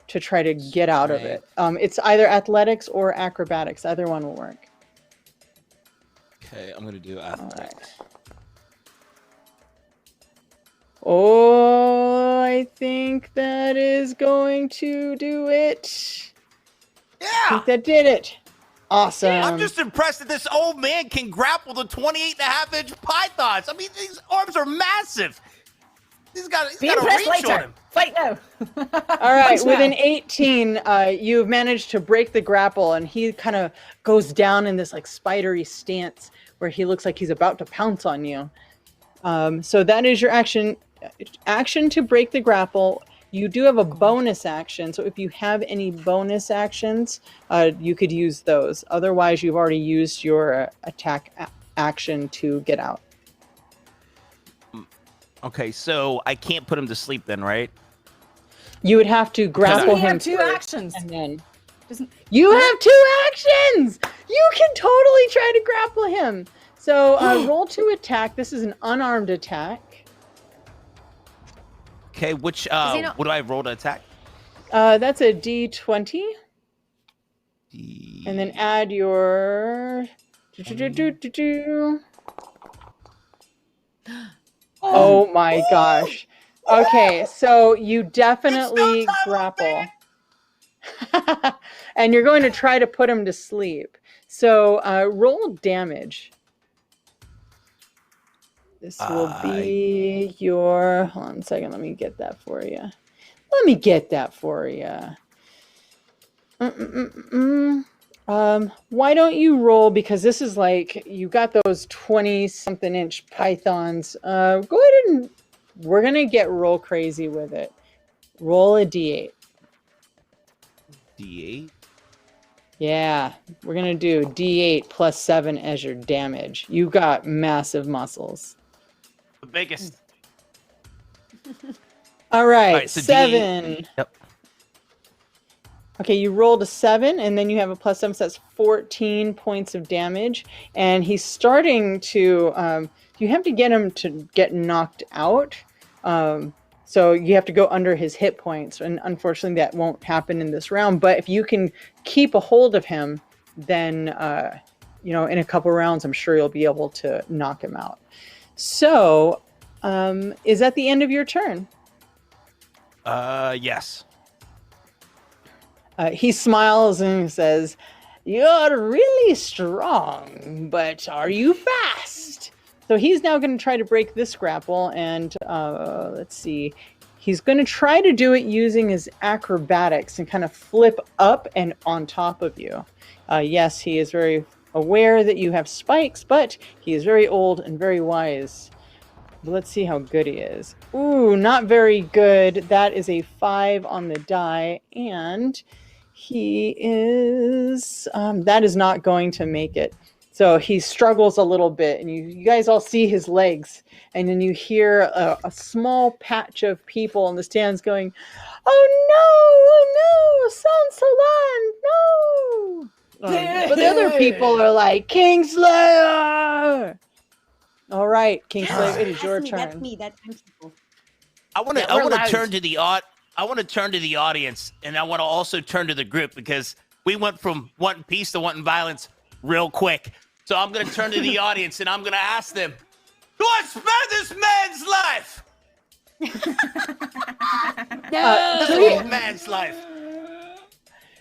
to try to get out of it. It's either athletics or acrobatics. Either one will work. Okay, I'm gonna do athletics. Oh, I think that is going to do it. I Yeah! think that did it. Awesome. I'm just impressed that this old man can grapple the 28.5-inch pythons. I mean, these arms are massive. He's got a Impressed reach on later. him. Fight now. All right, Punch with now. an 18, you've managed to break the grapple, and he kind of goes down in this like spidery stance where he looks like he's about to pounce on you. So that is your action. Action to break the grapple. You do have a bonus action, so if you have any bonus actions, you could use those. Otherwise, you've already used your attack action to get out. Okay, so I can't put him to sleep then, right? You would have to grapple You him have two first, actions. and then Doesn't- you have 2 actions. You can totally try to grapple him. So roll to attack. This is an unarmed attack. Okay, which, he not- what do I roll to attack? That's a D20, and then add your. Oh my gosh. Okay, so you definitely grapple. And you're going to try to put him to sleep. So roll damage. This will be your. Hold on a second. Let me get that for you. Why don't you roll? Because this is like you got those 20-something inch pythons. Go ahead and we're gonna get roll crazy with it. Roll a d8. D8? Yeah, we're gonna do d8 plus 7 as your damage. You've got massive muscles. The biggest. All right, All right, so 7. D8. Yep. Okay, you rolled a 7, and then you have a plus 7, so that's 14 points of damage. And he's starting to, you have to get him to get knocked out. So you have to go under his hit points. And unfortunately, that won't happen in this round. But if you can keep a hold of him, then, in a couple rounds, I'm sure you'll be able to knock him out. So, is that the end of your turn? Yes. He smiles and says, "You're really strong, but are you fast?" So he's now going to try to break this grapple, and let's see. He's going to try to do it using his acrobatics and kind of flip up and on top of you. Yes, he is very aware that you have spikes, but he is very old and very wise. Let's see how good he is. Ooh, not very good. That is a 5 on the die, and he is, that is not going to make it. So he struggles a little bit, and you guys all see his legs, and then you hear a small patch of people in the stands going, "Oh no, Sansalon, no!" But the other people are like, "Kingslayer!" All right, Kingslayer, it is your That's me, turn. That's me. That's my people. I want to we're loud. turn to the audience, and I want to also turn to the group because we went from wanting peace to wanting violence real quick. So I'm going to turn to the audience and I'm going to ask them, "Do I spare this man's life? This old man's life."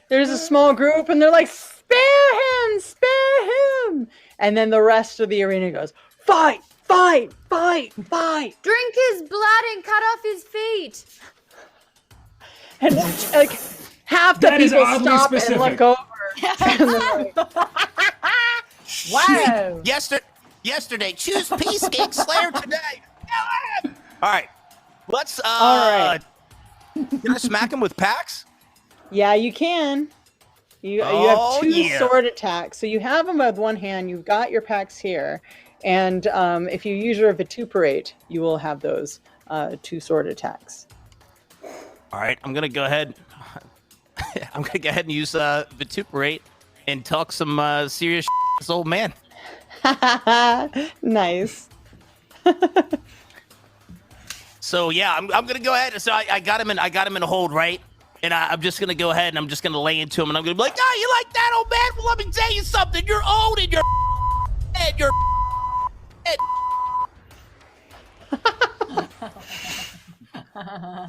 There's a small group, and they're like, "Spare him! Spare him!" And then the rest of the arena goes, fight, fight, fight, fight. Drink his blood and cut off his feet. And like half the That is people oddly stop specific. and look over. And they're like, Wow. Yesterday, choose Peace King Slayer today. All right, let's. All right. Can I smack him with packs? yeah, you can. You Oh, have 2 yeah. sword attacks. So you have them with one hand. You've got your packs here. And if you use your vituperate, you will have those 2 sword attacks. All right, I'm gonna go ahead. I'm gonna go ahead and use vituperate and talk some serious to this old man. Nice. So yeah, I'm gonna go ahead. So I got him in. I got him in a hold, right? And I'm just gonna go ahead and I'm just gonna lay into him, and I'm gonna be like, "Oh, you like that, old man? Well, let me tell you something. You're old and you're and you're."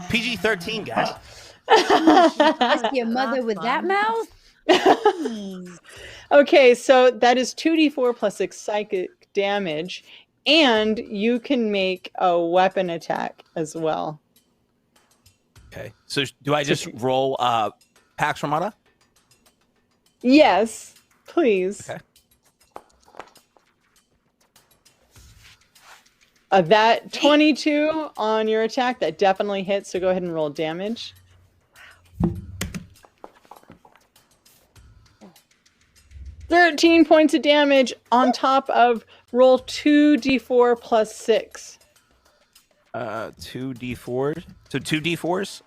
PG-13, guys. Ask your mother with that mouth? Okay, so that is 2d4 plus 6 psychic damage, and you can make a weapon attack as well. Okay. So do I just roll Pax Romana? Yes, please. Okay. That 22 on your attack, that definitely hits, so go ahead and roll damage. Wow. 13 points of damage on top of roll 2d4 plus 6. 2d4s. So 2d4s.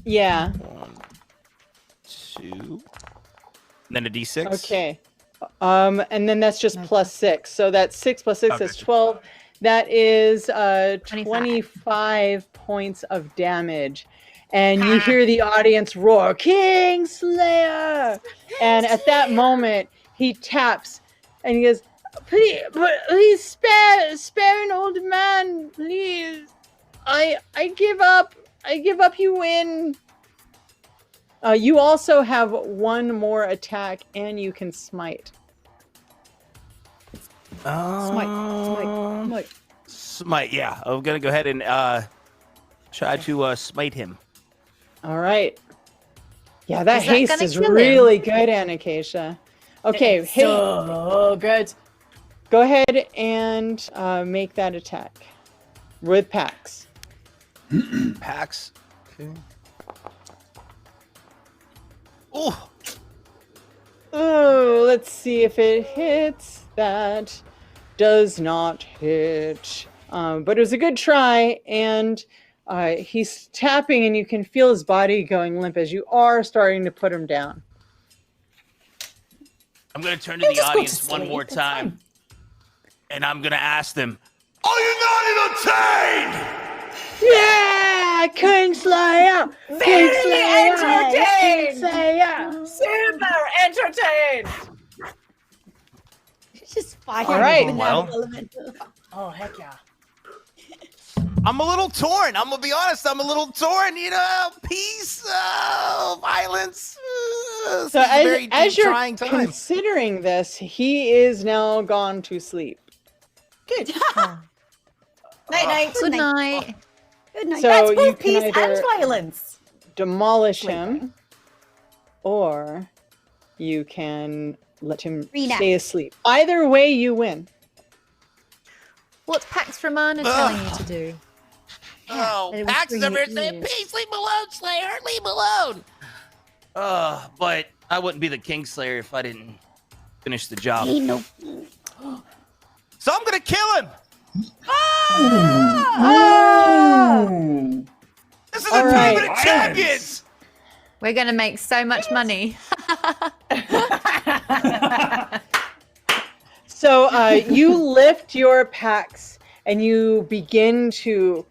Yeah. 1, 2, and then a d6. Okay. And then that's just plus 6. So that's 6 plus 6, that's 12. That is 25 points of damage. And you hear the audience roar, Kingslayer! And at that moment, he taps and he goes, please spare an old man, please. I give up. You win. You also have 1 more attack, and you can smite. Smite. Yeah, I'm gonna go ahead and try to smite him. All right. Yeah, that Is that haste gonna is kill him? really good, Anacacia. Okay, hey, So good. go ahead and make that attack with Pax. Pax. Okay. Oh, Oh, let's see if it hits. That does not hit. But it was a good try, and he's tapping, and you can feel his body going limp as you are starting to put him down. I'm gonna turn to the just go to audience one sleep, more it's time, fine. and I'm gonna ask them, "Are you not entertained?" Yeah, Kingslayer! Very entertained! Kingslayer! Super entertained. Just fire. All right. the Well. elemental. Oh, heck yeah. I'm a little torn. I'm gonna be honest. I'm a little torn. You know, peace, violence. This So is a very as you're trying time. considering this, he is now gone to sleep. Good. Night night. Good night. Good night. So That's you both can peace either and violence. demolish him, or you can let him Free nap. stay asleep. Either way, you win. What's Pax Romana telling you to do? Oh, that it was Pax is bringing over here it saying, in. "Peace, leave me alone, Slayer. Leave me alone." But I wouldn't be the Kingslayer if I didn't finish the job. Ain't no. So I'm gonna kill him. This is All a right. tournament of champions. We're going to make so much money. So you lift your Pax and you begin to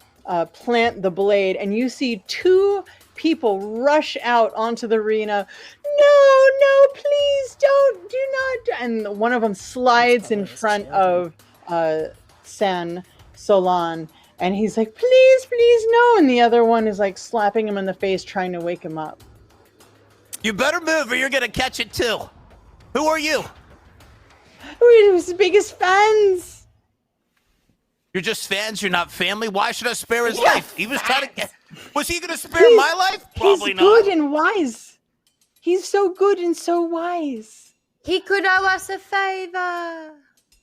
plant the blade, and you see 2 people rush out onto the arena. No, please don't, do not. And one of them slides in front of San Solan, and he's like, please, no. And the other one is like slapping him in the face, trying to wake him up. You better move or you're gonna catch it too. Who are you? We're his biggest fans. You're just fans. You're not family. Why should I spare his life? He was trying to get. Was he going to spare my life? Probably He's not. good and wise. He's so good and so wise. He could owe us a favor.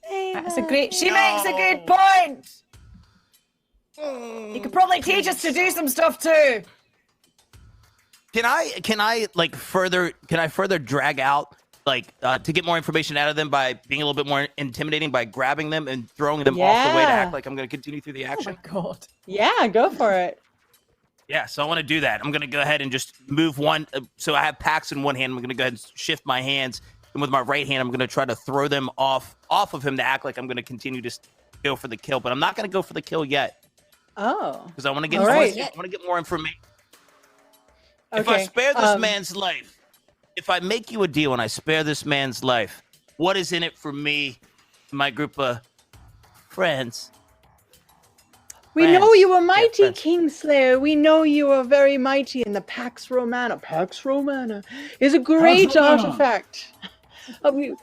That's a great. She makes a good point. He could probably teach us to do some stuff too. Can I further drag out to get more information out of them by being a little bit more intimidating by grabbing them and throwing them off the way to act like I'm going to continue through the action? Oh my god. Yeah, go for it. Yeah, so I want to do that. I'm going to go ahead and just move one. So I have packs in one hand. I'm going to go ahead and shift my hands. And with my right hand, I'm going to try to throw them off of him to act like I'm going to continue to go for the kill. But I'm not going to go for the kill yet. Oh. Because I want to get more information. Okay. If I spare this man's life, if I make you a deal and I spare this man's life, what is in it for me and my group of friends? We know you are mighty, Kingslayer. We know you are very mighty in the Pax Romana. Pax Romana is a great artifact. We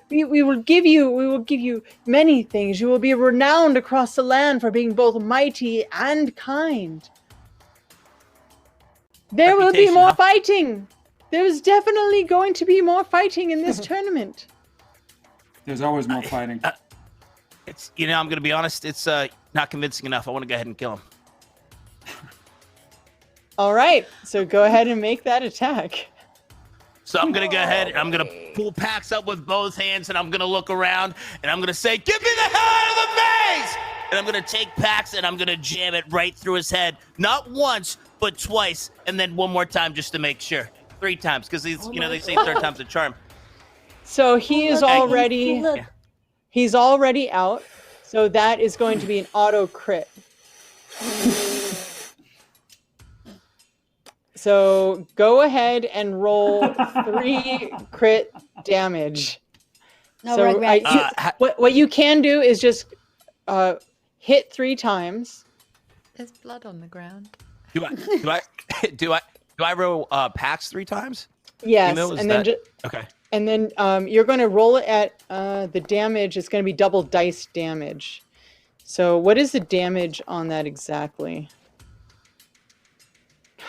will give you many things. You will be renowned across the land for being both mighty and kind. There will be more fighting. There's definitely going to be more fighting in this tournament. There's always more fighting. It's I'm going to be honest. It's not convincing enough. I want to go ahead and kill him. All right, so go ahead and make that attack. So I'm going to go ahead and I'm going to pull Pax up with both hands and I'm going to look around and I'm going to say, "Give me the hell out of the maze!" And I'm going to take Pax and I'm going to jam it right through his head. Not once, but twice. And then one more time just to make sure. 3 times because they say third time's a charm. So he is already he's already out. So that is going to be an auto crit. So go ahead and roll 3 crit damage. No, so right. what you can do is just hit 3 times. There's blood on the ground. Do I roll Pax 3 times? Yes, okay. And then you're going to roll it at the damage. It's going to be double dice damage. So what is the damage on that exactly?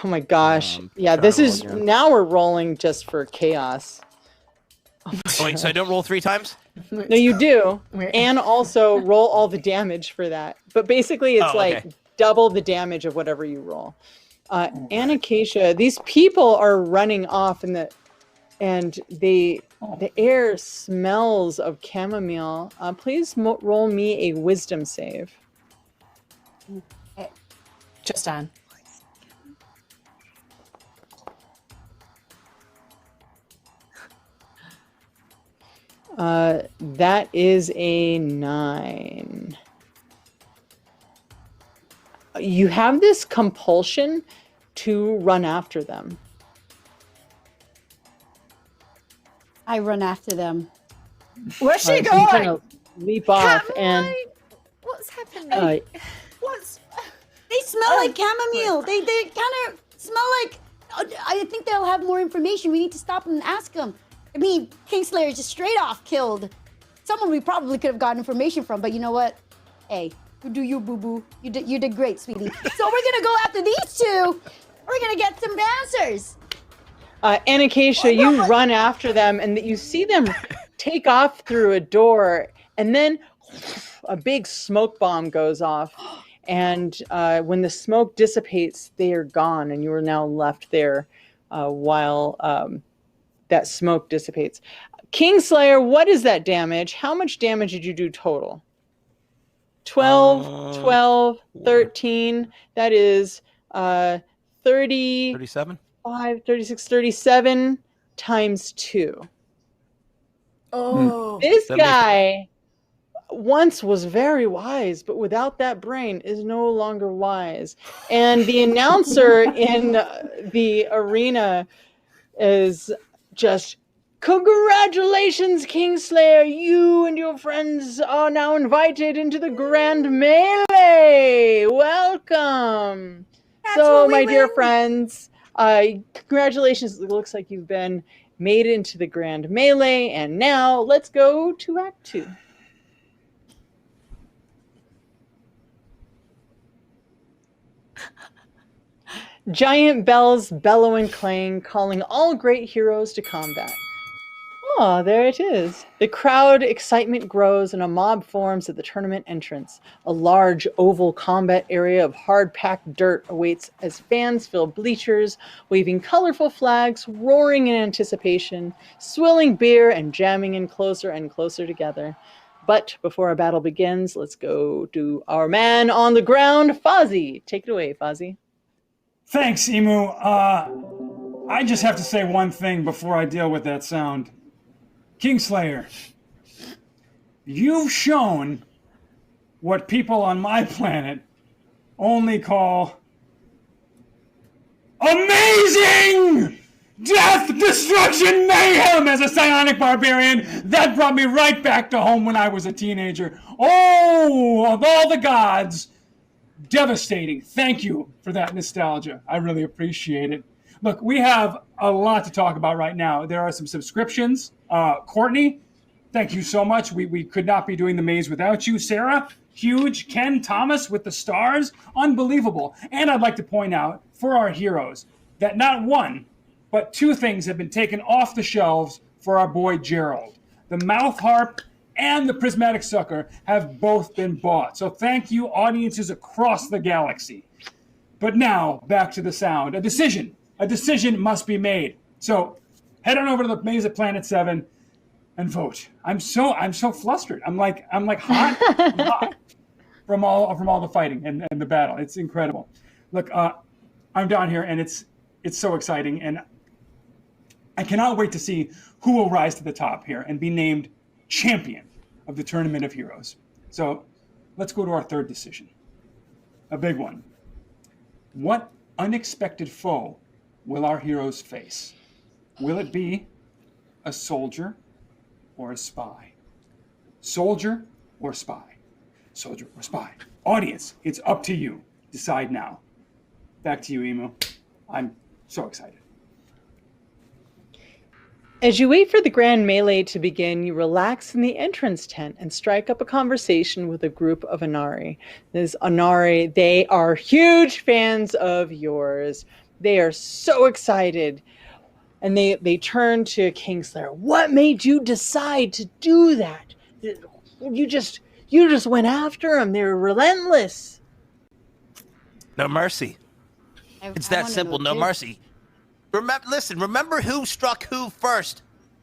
Oh my gosh. Yeah, this is now we're rolling just for chaos. Oh, wait, so I don't roll 3 times? No, you do. And also roll all the damage for that. But basically it's double the damage of whatever you roll. Anacacia, these people are running off and the air smells of chamomile. Please roll me a wisdom save. Just on. That is a 9. You have this compulsion to run after them. I run after them. Where's she So you going? kind of leap off and What's happening? They smell like chamomile. They kind of smell like. I think they'll have more information. We need to stop them and ask them. I mean, Kingslayer just straight off killed someone we probably could have gotten information from. But you know what? Hey, you do you, boo boo. You did great, sweetie. So we're gonna go after these 2. We're gonna get some answers. Anacacia, you run after them and you see them take off through a door, and then a big smoke bomb goes off. And when the smoke dissipates, they are gone, and you are now left there while that smoke dissipates. Kingslayer, what is that damage? How much damage did you do total? 12, 13. That is 30. 37? 36, 37 times 2. Oh. This guy once was very wise, but without that brain is no longer wise. And the announcer in the arena is just, "Congratulations, Kingslayer! You and your friends are now invited into the Grand Melee! Welcome!" So, my dear friends, congratulations. It looks like you've been made it into the grand melee, and now let's go to Act 2. Giant bells bellow and clang, calling all great heroes to combat. Oh, there it is. The crowd excitement grows and a mob forms at the tournament entrance. A large oval combat area of hard-packed dirt awaits as fans fill bleachers, waving colorful flags, roaring in anticipation, swilling beer and jamming in closer and closer together. But before our battle begins, let's go to our man on the ground, Fozzie. Take it away, Fozzie. Thanks, Emu. I just have to say one thing before I deal with that sound. Kingslayer, you've shown what people on my planet only call amazing death, destruction, mayhem as a psionic barbarian. That brought me right back to home when I was a teenager. Oh, of all the gods, devastating. Thank you for that nostalgia. I really appreciate it. Look, we have a lot to talk about right now. There are some subscriptions. Courtney, thank you so much. We could not be doing the maze without you. Sarah, huge. Ken Thomas with the stars, unbelievable. And I'd like to point out for our heroes that not one, but two things have been taken off the shelves for our boy Gerald. The mouth harp and the prismatic sucker have both been bought. So thank you, audiences across the galaxy. But now, back to the sound. A decision must be made. So head on over to the Maze at Planet 7 and vote. I'm so flustered. I'm like hot, I'm hot from all the fighting and the battle. It's incredible. Look, I'm down here and it's so exciting, and I cannot wait to see who will rise to the top here and be named champion of the Tournament of Heroes. So let's go to our third decision. A big one. What unexpected foe will our heroes face? Will it be a soldier or a spy? Soldier or spy? Soldier or spy? Audience, it's up to you. Decide now. Back to you, Emu. I'm so excited. As you wait for the grand melee to begin, you relax in the entrance tent and strike up a conversation with a group of Onari. This Onari, they are huge fans of yours. They are so excited. And they turn to Kingslayer. What made you decide to do that? You just went after them. They were relentless. No mercy. It's that simple. No mercy. Remember who struck who first?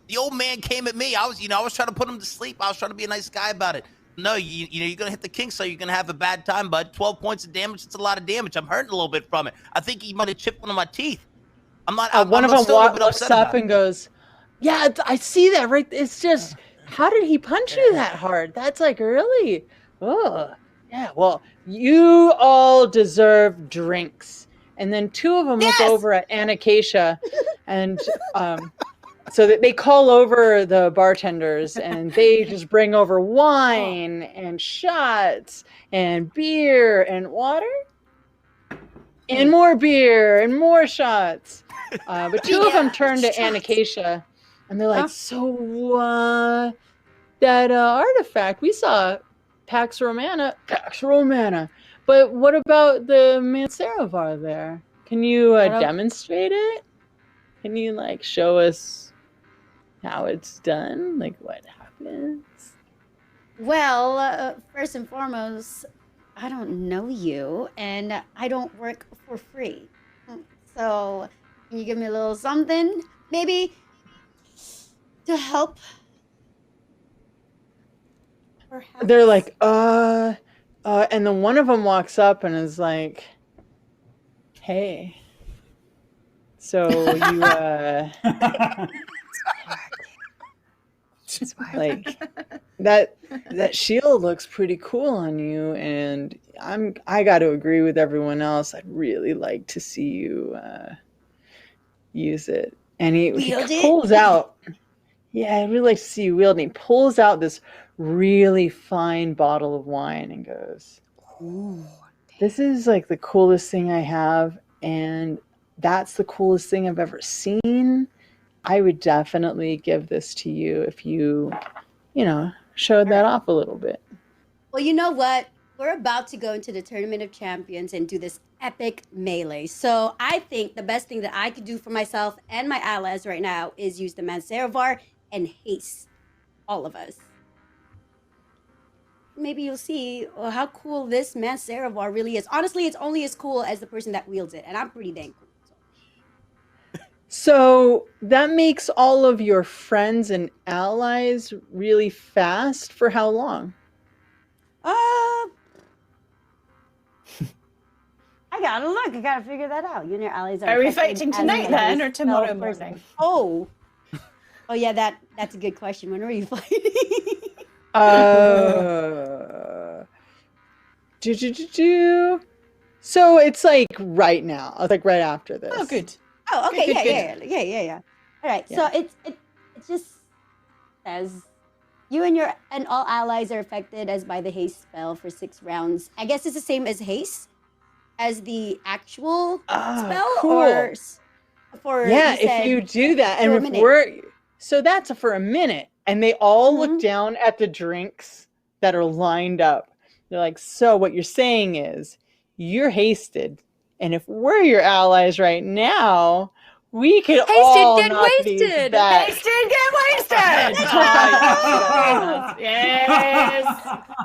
The old man came at me. I was trying to put him to sleep. I was trying to be a nice guy about it. No, you're gonna hit the Kingslayer. You're gonna have a bad time, bud. 12 points of damage. It's a lot of damage. I'm hurting a little bit from it. I think he might have chipped one of my teeth. One of them looks up and goes, "Yeah, I see that. Right? It's just, how did he punch you that hard? That's like really, oh, yeah. Well, you all deserve drinks." And then two of them look over at Anacacia, and so that they call over the bartenders, and they just bring over wine and shots and beer and water. And more beer and more shots. But two of them turn to Anacacia and they're like, so that artifact, we saw Pax Romana. But what about the Mansaravar there? Can you demonstrate it? Can you show us how it's done? Like what happens? Well, first and foremost, I don't know you, and I don't work for free. So, can you give me a little something, maybe, to help? Perhaps? They're like, and then one of them walks up and is like, hey, so you, like that shield looks pretty cool on you, and I got to agree with everyone else. I'd really like to see you use it. And he pulls out. Yeah, I'd really like to see you wield. And he pulls out this really fine bottle of wine and goes, "Ooh, this is like the coolest thing I have, and that's the coolest thing I've ever seen. I would definitely give this to you if you showed that off a little bit. Well, you know what? We're about to go into the Tournament of Champions and do this epic melee. So I think the best thing that I could do for myself and my allies right now is use the Mancerovar and haste all of us. Maybe you'll see how cool this Mancerovar really is. Honestly, it's only as cool as the person that wields it, and I'm pretty dang cool. So that makes all of your friends and allies really fast for how long? I gotta look. I gotta figure that out. You and your allies Are we affected fighting as tonight a then, or tomorrow spell person. morning? Oh yeah. That's a good question. When are you fighting? So it's like right now. It's like right after this. Oh, good. Oh, okay. Good, Yeah. All right. So it just says you and all allies are affected as by the haste spell for 6 rounds. I guess it's the same as haste as the actual spell, cool. or for if you do that, and so that's for a minute, and they all look down at the drinks that are lined up. They're like, so what you're saying is you're hasted, and if we're your allies right now, we could all get knock wasted. these back. Hasted, get wasted. Yes.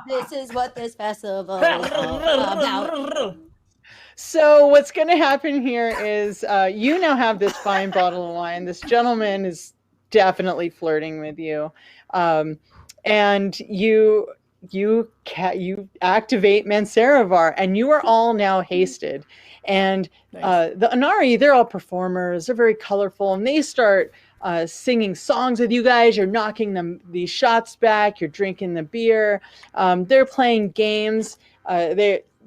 This is what this festival is all about. So what's going to happen here is you now have this fine bottle of wine. This gentleman is definitely flirting with you, and you activate Mancerovar, and you are all now hasted. And the Onari, they're all performers. They're very colorful, and they start singing songs with you guys. You're knocking these shots back. You're drinking the beer. They're playing games.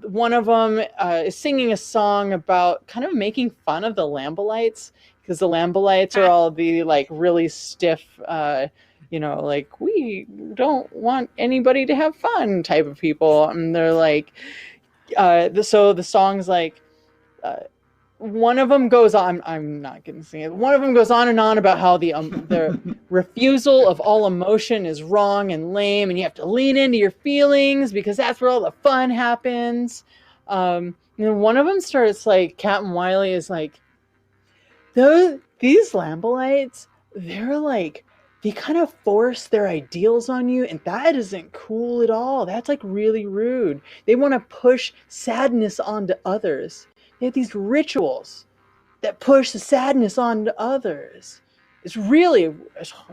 One of them is singing a song about kind of making fun of the Lambolites, because the Lambolites are all the like really stiff, like we don't want anybody to have fun type of people. And they're like, so the song's like, one of them goes on. I'm not going to sing it. One of them goes on and on about how the refusal of all emotion is wrong and lame, and you have to lean into your feelings because that's where all the fun happens. And then one of them starts like, Captain Wiley is like, these Lambolites, they're like, they kind of force their ideals on you, and that isn't cool at all. That's like really rude. They want to push sadness onto others. They have these rituals that push the sadness onto others. It's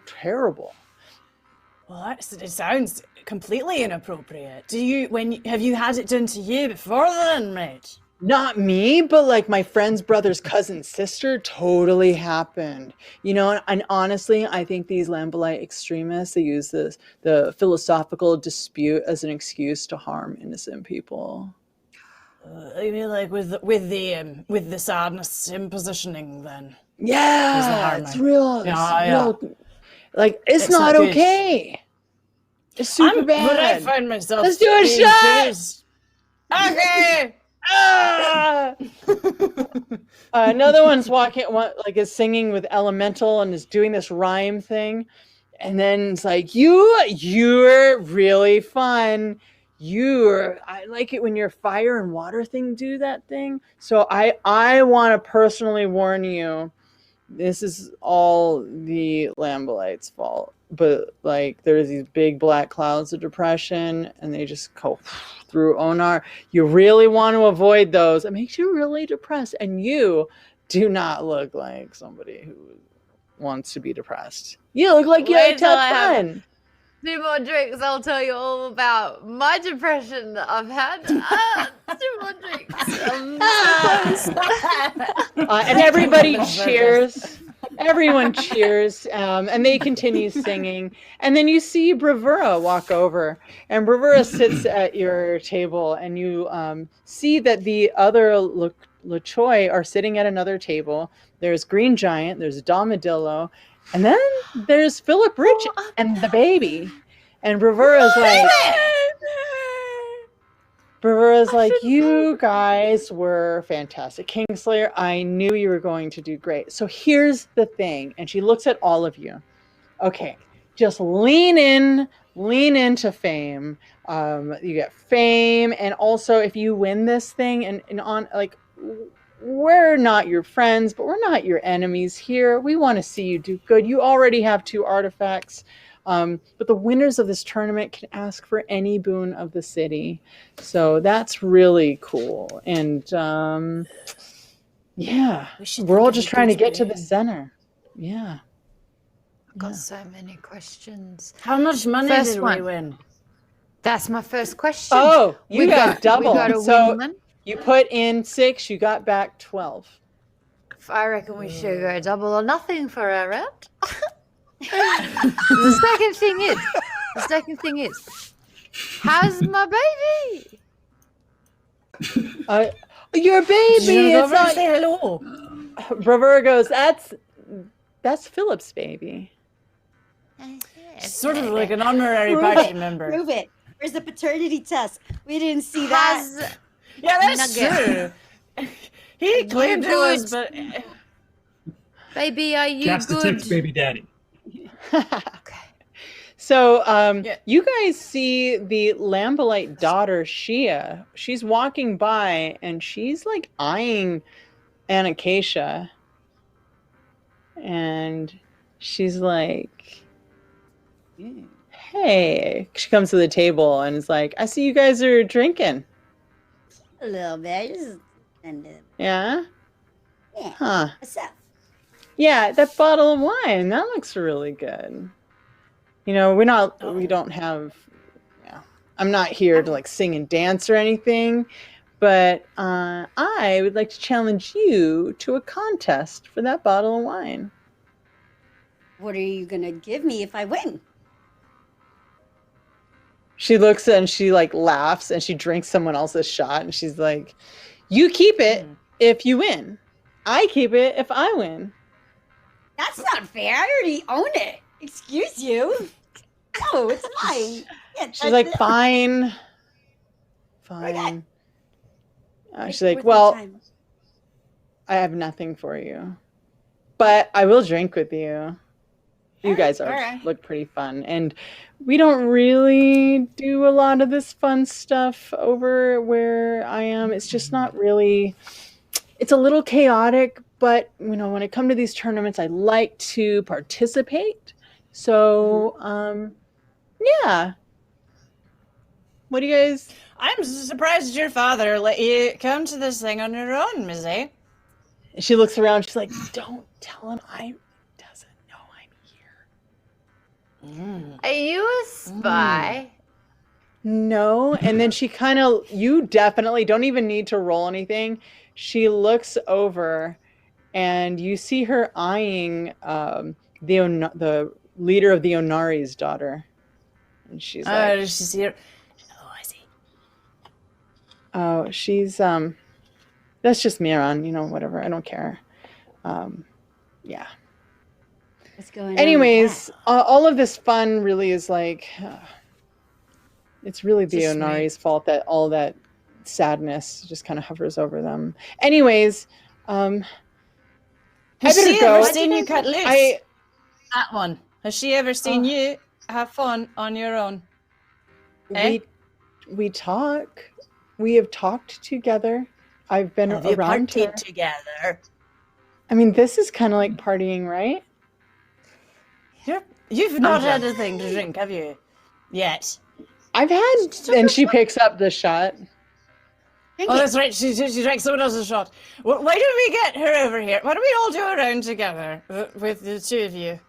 terrible. Well, it sounds completely inappropriate. Have you had it done to you before then, mate? Not me, but like my friend's brother's cousin's sister totally happened. And honestly, I think these Lambolite extremists, they use the philosophical dispute as an excuse to harm innocent people. You mean like with the sadness impositioning then? Yeah, it's real. Like it's not good. Okay. It's super bad. But I find myself. Let's do a shot. Okay. Another one's is singing with Elemental and is doing this rhyme thing, and then it's like you're really fun. I like it when your fire and water thing do that thing. So I want to personally warn you, this is all the Lambolites' fault. But like there's these big black clouds of depression, and they just go through Onar. You really want to avoid those. It makes you really depressed, and you do not look like somebody who wants to be depressed. You look like you like to have fun. 2 more drinks, I'll tell you all about my depression that I've had. 2 more drinks. And everybody cheers. Everyone cheers, and they continue singing. And then you see Bravura walk over, and Bravura sits at your table, and you see that the other LaChoy are sitting at another table. There's Green Giant, there's Domadillo, and then there's Philip Rich and the baby. And Bravura's like, Bravura's like, you guys were fantastic. Kingslayer, I knew you were going to do great. So here's the thing. And she looks at all of you. Okay, just lean into fame. You get fame. And also, if you win this thing and on, like, we're not your friends, but we're not your enemies here. We want to see you do good. You already have 2 artifacts. But the winners of this tournament can ask for any boon of the city. So that's really cool. And yeah, we're all just trying to get to the center. Yeah. I've got so many questions. How much money First did one. we win? That's my first question. Oh, you got double. We got a So win. you put in 6, you got back 12. I reckon we should go double or nothing for our round. The second thing is, how's my baby? Your baby is not. Say hello. Bravura goes, that's Philip's baby. Sort of like an honorary party member. Prove it. Where's the paternity test? We didn't see that. Yeah, that's Nugget. true. He claimed it was, but Baby, are you Cast the good? text, baby daddy. Okay. So you guys see the Lambolite daughter, Shia. She's walking by and she's like eyeing Anacacia. And she's like, hey. She comes to the table and is like, I see you guys are drinking. A little bit. Just Yeah? yeah. Huh. What's up? Yeah, that bottle of wine, that looks really good. You know, we don't have, yeah. I'm not here to like sing and dance or anything, but I would like to challenge you to a contest for that bottle of wine. What are you gonna give me if I win? She looks and she like laughs and she drinks someone else's shot and she's like, you keep it if you win. I keep it if I win. That's not fair. I already own it. Excuse you. No, it's mine. Yeah, She's like, fine. Okay. She's like, well, I have nothing for you, but I will drink with you. You guys look pretty fun. And we don't really do a lot of this fun stuff over where I am. It's just not really, it's a little chaotic, but you know, when it comes to these tournaments, I like to participate. So, yeah. What do you guys? I'm surprised your father let you come to this thing on your own, Missy. She looks around. She's like, don't tell him I doesn't know I'm here. Are you a spy? No. And then she kind of, you definitely don't even need to roll anything. She looks over and you see her eyeing the leader of the Onari's daughter. And she's like, she's here. Oh, I see. oh, she's, that's just Miran, you know, whatever. I don't care. Yeah. What's going on? Anyways, all of this fun really is like, it's really the Just Onari's fault that all that sadness just kind of hovers over them. Anyways, I Has better she go. ever seen you cut loose? That one. Has she ever seen you have fun on your own? We talk. We have talked together. I've been Have you around her. partied together? I mean, this is kind of like partying, right? You've not had a thing to drink, have you? Yet. I've had, and she picks up the shot. Oh, that's right. She drank someone else's shot. Well, why don't we get her over here? Why don't we all do a round together with the two of you?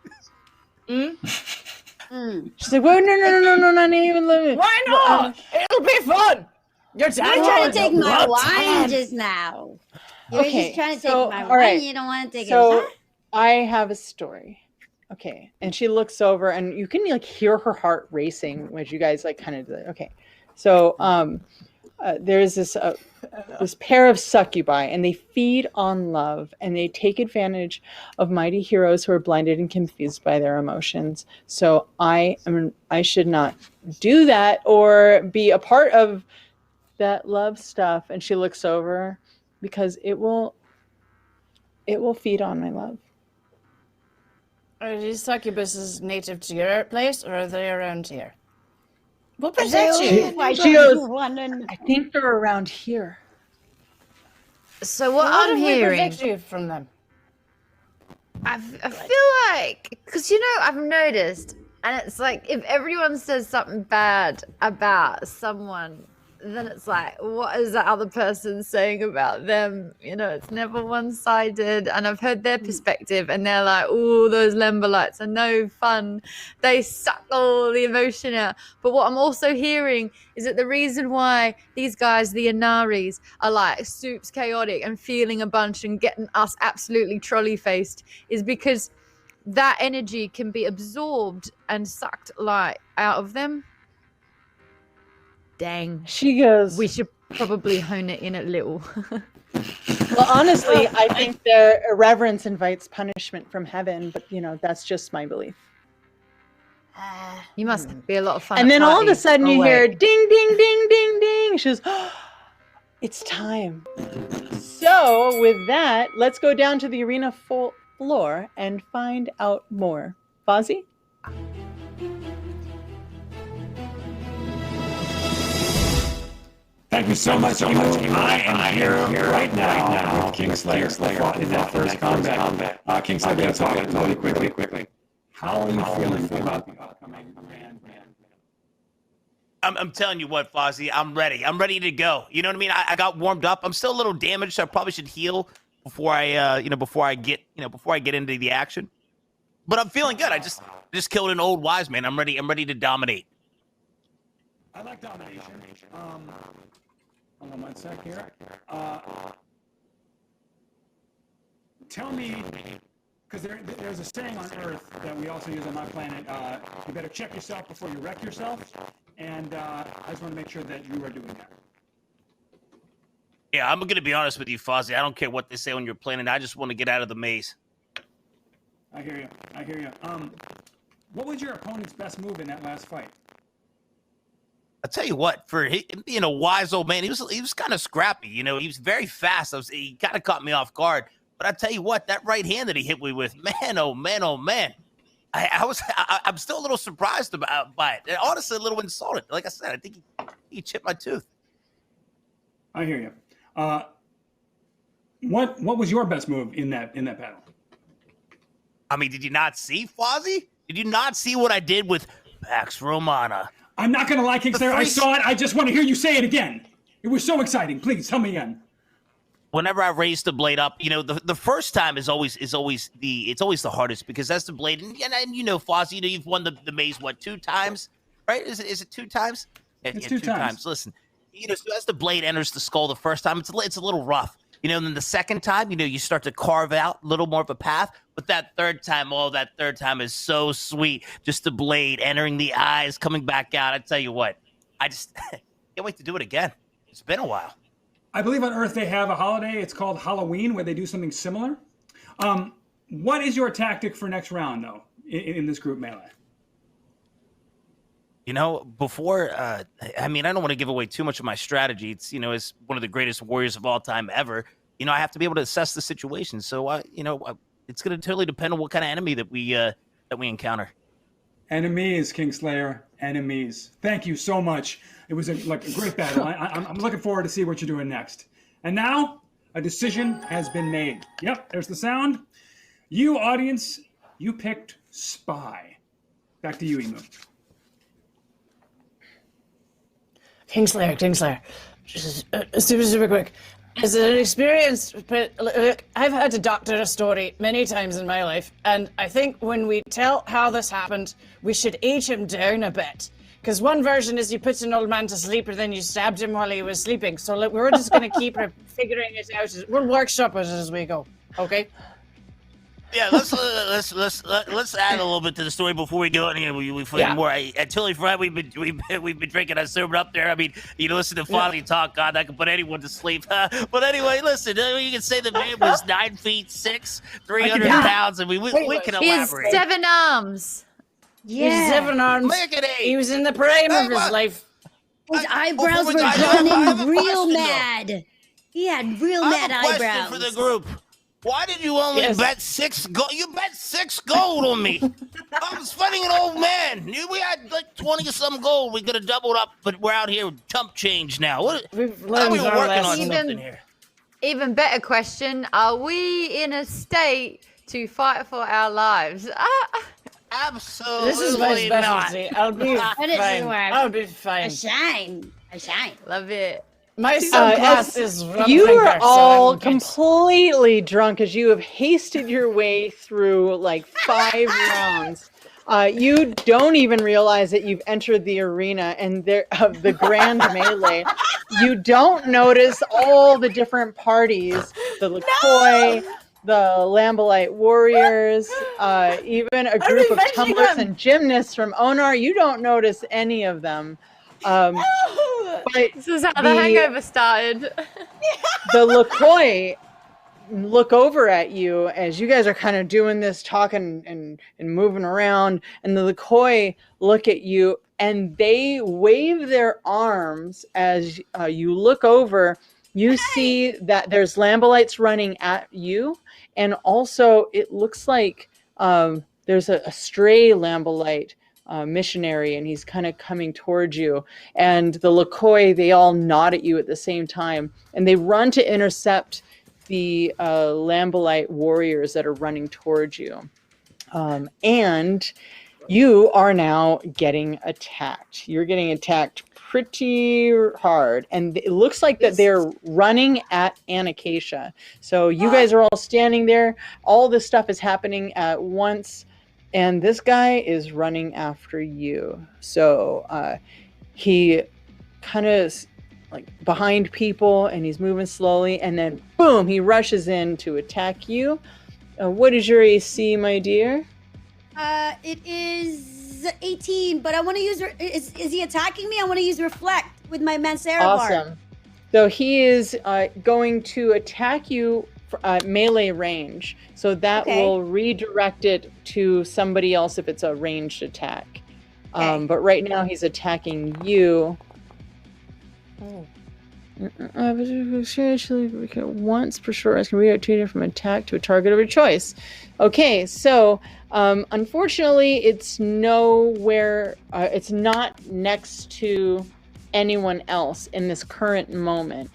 She's like, whoa, no, not even living. Why not? It'll be fun. You're You're trying to take my wine just now. You're Okay, just trying to so, take my all wine. right. You don't want to take So it. I have a story. Okay. And she looks over and you can like hear her heart racing, which you guys like kind of do. Okay. So there's this pair of succubi and they feed on love and they take advantage of mighty heroes who are blinded and confused by their emotions. So I should not do that or be a part of that love stuff, and she looks over, because it will feed on my love. Are these succubuses native to your place, or are they around here? We'll protect you. She goes, I think they're around here. So what What I'm if we hearing, protect you from them? I feel like, because I've noticed, and it's like if everyone says something bad about someone, then it's like, what is that other person saying about them? It's never one-sided. And I've heard their perspective, and they're like, oh, those Lembalites are no fun. They suck all the emotion out. But what I'm also hearing is that the reason why these guys, the Inaris, are like soups chaotic and feeling a bunch and getting us absolutely trolley-faced is because that energy can be absorbed and sucked like out of them. Dang. She goes, We should probably hone it in a little. well, honestly, I think their irreverence invites punishment from heaven, but that's just my belief. You must be a lot of fun. And at then all of a parties. sudden Oh, you wait. hear ding, ding, ding, ding, ding. She goes, oh, it's time. So with that, let's go down to the arena floor and find out more. Fozzie? Thank you so much. I am here right now with Kingslayer. In that first combat. Kingslayer, talk really quickly. How are you feeling about the upcoming Grand? I'm telling you what, Fozzie, I'm ready. I'm ready to go. You know what I mean? I got warmed up. I'm still a little damaged, so I probably should heal before I get into the action. But I'm feeling good. I just killed an old wise man. I'm ready to dominate. I like domination. Hold on one sec here. Tell me, because there's a saying on Earth that we also use on my planet. You better check yourself before you wreck yourself. And I just want to make sure that you are doing that. Yeah, I'm going to be honest with you, Fozzie. I don't care what they say on your planet. I just want to get out of the maze. I hear you. What was your opponent's best move in that last fight? I'll tell you what, for him being a wise old man, he was kind of scrappy. He was very fast. He kind of caught me off guard. But I tell you what, that right hand that he hit me with, man, oh man. I'm still a little surprised by it. And honestly, a little insulted. Like I said, I think he chipped my tooth. I hear you. What was your best move in that battle? I mean, did you not see, Fozzie? Did you not see what I did with Pax Romana? I'm not going to lie, Kingslayer. I saw it. I just want to hear you say it again. It was so exciting. Please tell me again. Whenever I raise the blade up, the first time is always the hardest because that's the blade. And Fozzie, you've won the maze, what, 2 times? Right? Is it 2 times? It's 2 times. Listen, so as the blade enters the skull the first time, it's a little rough. And then the second time, you start to carve out a little more of a path. But that third time is so sweet. Just the blade entering the eyes, coming back out. I tell you what, I just can't wait to do it again. It's been a while. I believe on Earth they have a holiday. It's called Halloween, where they do something similar. What is your tactic for next round, though, in this group melee? Before, I don't want to give away too much of my strategy. It's, as one of the greatest warriors of all time ever, I have to be able to assess the situation. So, it's going to totally depend on what kind of enemy that we encounter. Enemies, Kingslayer, enemies. Thank you so much. It was a great battle. I'm looking forward to see what you're doing next. And now, a decision has been made. Yep, there's the sound. You, audience, you picked Spy. Back to you, Emu. Kingslayer. Just super quick. As an experience, look, I've had to doctor a story many times in my life, and I think when we tell how this happened, we should age him down a bit. Because one version is you put an old man to sleep, and then you stabbed him while he was sleeping. So look, we're just going to keep figuring it out. We'll workshop it as we go, okay? Yeah, let's add a little bit to the story before we go. And we more. I totally forgot we've been drinking. I sobered up there. I mean, listen to Fozzie talk. God, that could put anyone to sleep. But anyway, listen. You can say the man was 9'6", 300 pounds, and we can elaborate. He has 7 arms. Yeah. He's 7 arms. Look at He was in the prime of his life. His I- eyebrows before we were go, I have turning a real question, though. mad. He had real I mad have a question eyebrows. for the group. Why did you only Yes. bet 6 gold? You bet 6 gold on me. I was fighting an old man. We had like 20 some gold. We could have doubled up, but we're out here with chump change now. What? We've I thought learned we were our working on lesson. something here. Even better question: are we in a state to fight for our lives? Absolutely This is my not. specialty. I'll be That is fine. where I'll be I fine. shine. I shine. Love it. My subclass as is you Rumfinger, are so all I'm good. completely drunk as you have hasted your way through like 5 rounds. You don't even realize that you've entered the arena and there of the grand melee. You don't notice all the different parties, the Lakoi, the Lambolite warriors, even a group of revenging tumblers them. and gymnasts from Onar. You don't notice any of them. But This is how the The- hangover started. the Lakoi look over at you as you guys are kind of doing this talking and moving around, and the Lakoi look at you and they wave their arms as you look over. You see that there's Lambolites running at you, and also it looks like there's a stray Lambolite missionary, and he's kind of coming towards you. And the Lakoi, they all nod at you at the same time, and they run to intercept the Lambolite warriors that are running towards you. And you are now getting attacked. You're getting attacked pretty hard. And it looks like that they're running at Anacacia. So you guys are all standing there. All this stuff is happening at once. And this guy is running after you. So he kind of like behind people and he's moving slowly. And then boom, he rushes in to attack you. What is your AC, my dear? It is 18, but I want to use. Is he attacking me? I want to use reflect with my Mancera bar. Awesome. So he is going to attack you melee range. So that will redirect it to somebody else if it's a ranged attack. Okay. But right now he's attacking you. Once per short rest can redirect from attack to a target of your choice. Okay, so unfortunately, it's nowhere. It's not next to anyone else in this current moment,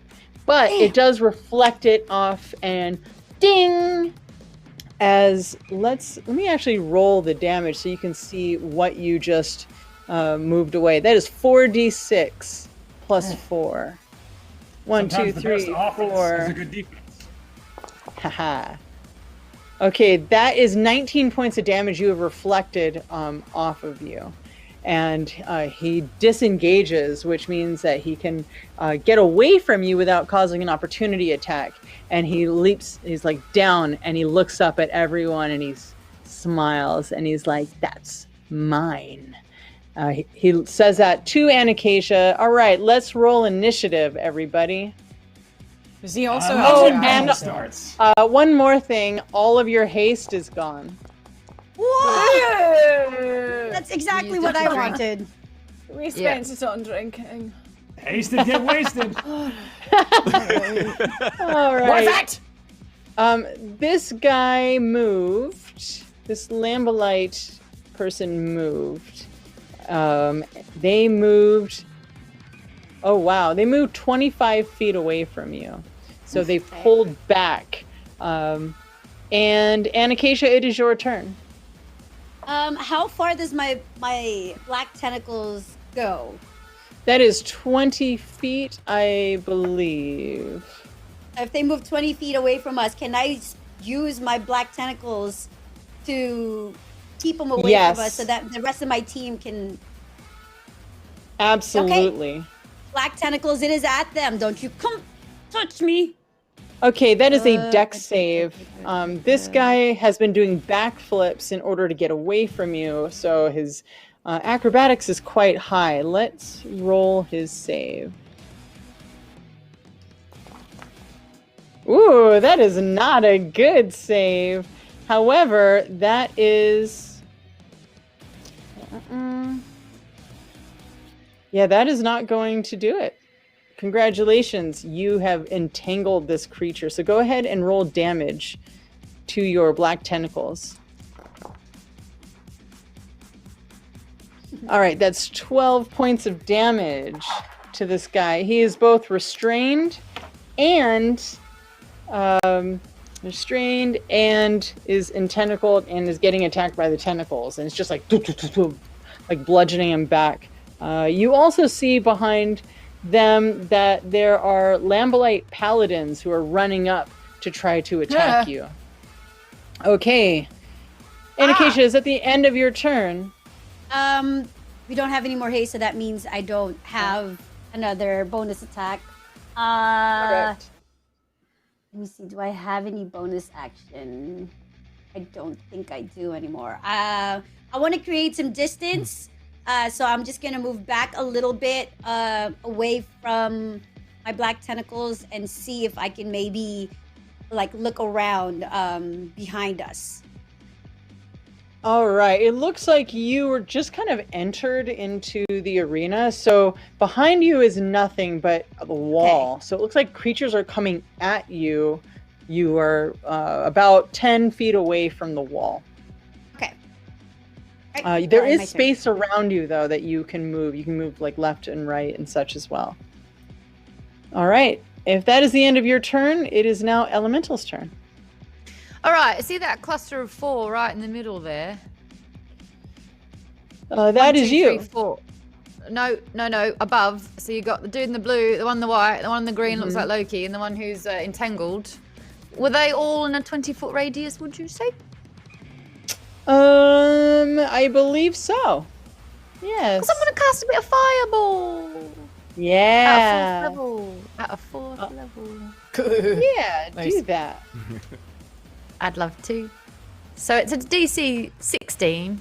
but it does reflect it off and ding. As let me actually roll the damage so you can see what you just moved away. That is 4d6 plus 4. 1, 2, Sometimes the best 3, offense 4. is a good defense. Haha. Okay, that is 19 points of damage you have reflected off of you. And he disengages, which means that he can get away from you without causing an opportunity attack. And he leaps, he's like down, and he looks up at everyone and he smiles and he's like, "That's mine." He says that to Anacacia. All right, let's roll initiative, everybody. Does he also Oh, have and starts. one more thing. All of your haste is gone. That's exactly what I wanted. we spent it on drinking? Hasted, get wasted. All right. What's that? This guy moved. This Lambolite person moved. They moved. Oh wow! They moved 25 feet away from you, so they pulled back. And Anacacia, it is your turn. How far does my black tentacles go? That is 20 feet, I believe. If they move 20 feet away from us, can I use my black tentacles to keep them away Yes. from us so that the rest of my team can... Absolutely. Black tentacles, it is at them. Don't you come touch me. Okay, that is a dex save. This guy has been doing backflips in order to get away from you, so his acrobatics is quite high. Let's roll his save. Ooh, that is not a good save. However, that is... Yeah, that is not going to do it. Congratulations, you have entangled this creature. So go ahead and roll damage to your black tentacles. All right, that's 12 points of damage to this guy. He is both restrained and is ententacled and is getting attacked by the tentacles, and it's just like like bludgeoning him back. You also see behind them that there are Lambolite paladins who are running up to try to attack you. Okay, Anacacia, is at the end of your turn. We don't have any more haste, so that means I don't have another bonus attack. Correct. Let me see. Do I have any bonus action? I don't think I do anymore. I want to create some distance, so I'm just gonna move back a little bit away from my black tentacles and see if I can maybe like look around behind us. All right. It looks like you were just kind of entered into the arena. So behind you is nothing but the wall. Okay. So it looks like creatures are coming at you. You are about 10 feet away from the wall. Okay. There is space around you, though, that you can move. You can move like left and right and such as well. All right. If that is the end of your turn, it is now Elemental's turn. All right, see that cluster of 4 right in the middle there? That is you. 3, 4. No, above. So you got the dude in the blue, the one in the white, the one in the green looks like Loki, and the one who's entangled. Were they all in a 20-foot radius, would you say? I believe so. Yes. Because I'm going to cast a bit of fireball. Yeah. At a fourth level. Yeah, nice. Do that. I'd love to. So it's a DC 16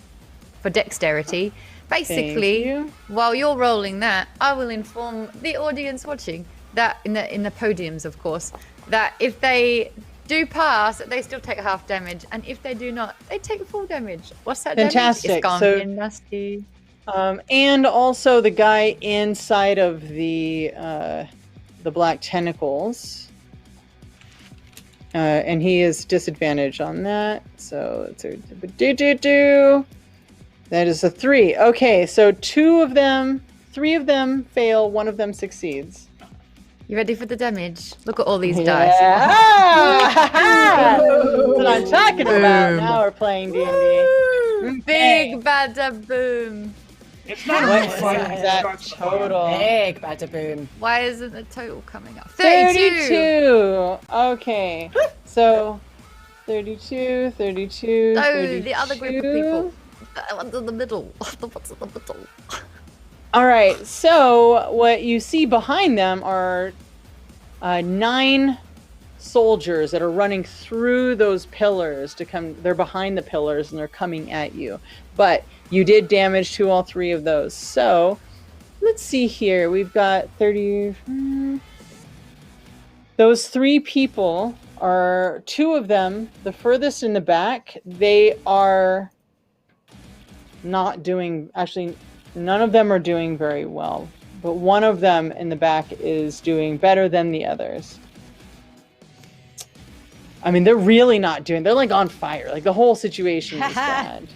for dexterity. Basically, while you're rolling that, I will inform the audience watching that in the podiums, of course, that if they do pass, they still take half damage, and if they do not, they take full damage. What's that? Fantastic. Damage? It's gone nasty. And also the guy inside of the black tentacles. And he is disadvantaged on that. So it's a that is a 3. Okay, so 3 of them fail, 1 of them succeeds. You ready for the damage? Look at all these dice. That's what I'm talking about. Now we're playing D&D. Big bada boom. It's not what a fight. is that total? Big bada boom. Why isn't the total coming up? 32. Okay. So 32. No, 32. the other group of people. The ones in the middle. The ones in the middle. All right. So what you see behind them are 9 soldiers that are running through those pillars to come. They're behind the pillars and they're coming at you. But you did damage to all 3 of those. So let's see here. We've got 30. Those 3 people are 2 of them, the furthest in the back. They are not doing, actually, none of them are doing very well. But one of them in the back is doing better than the others. I mean, they're really not doing, they're like on fire. Like the whole situation is bad.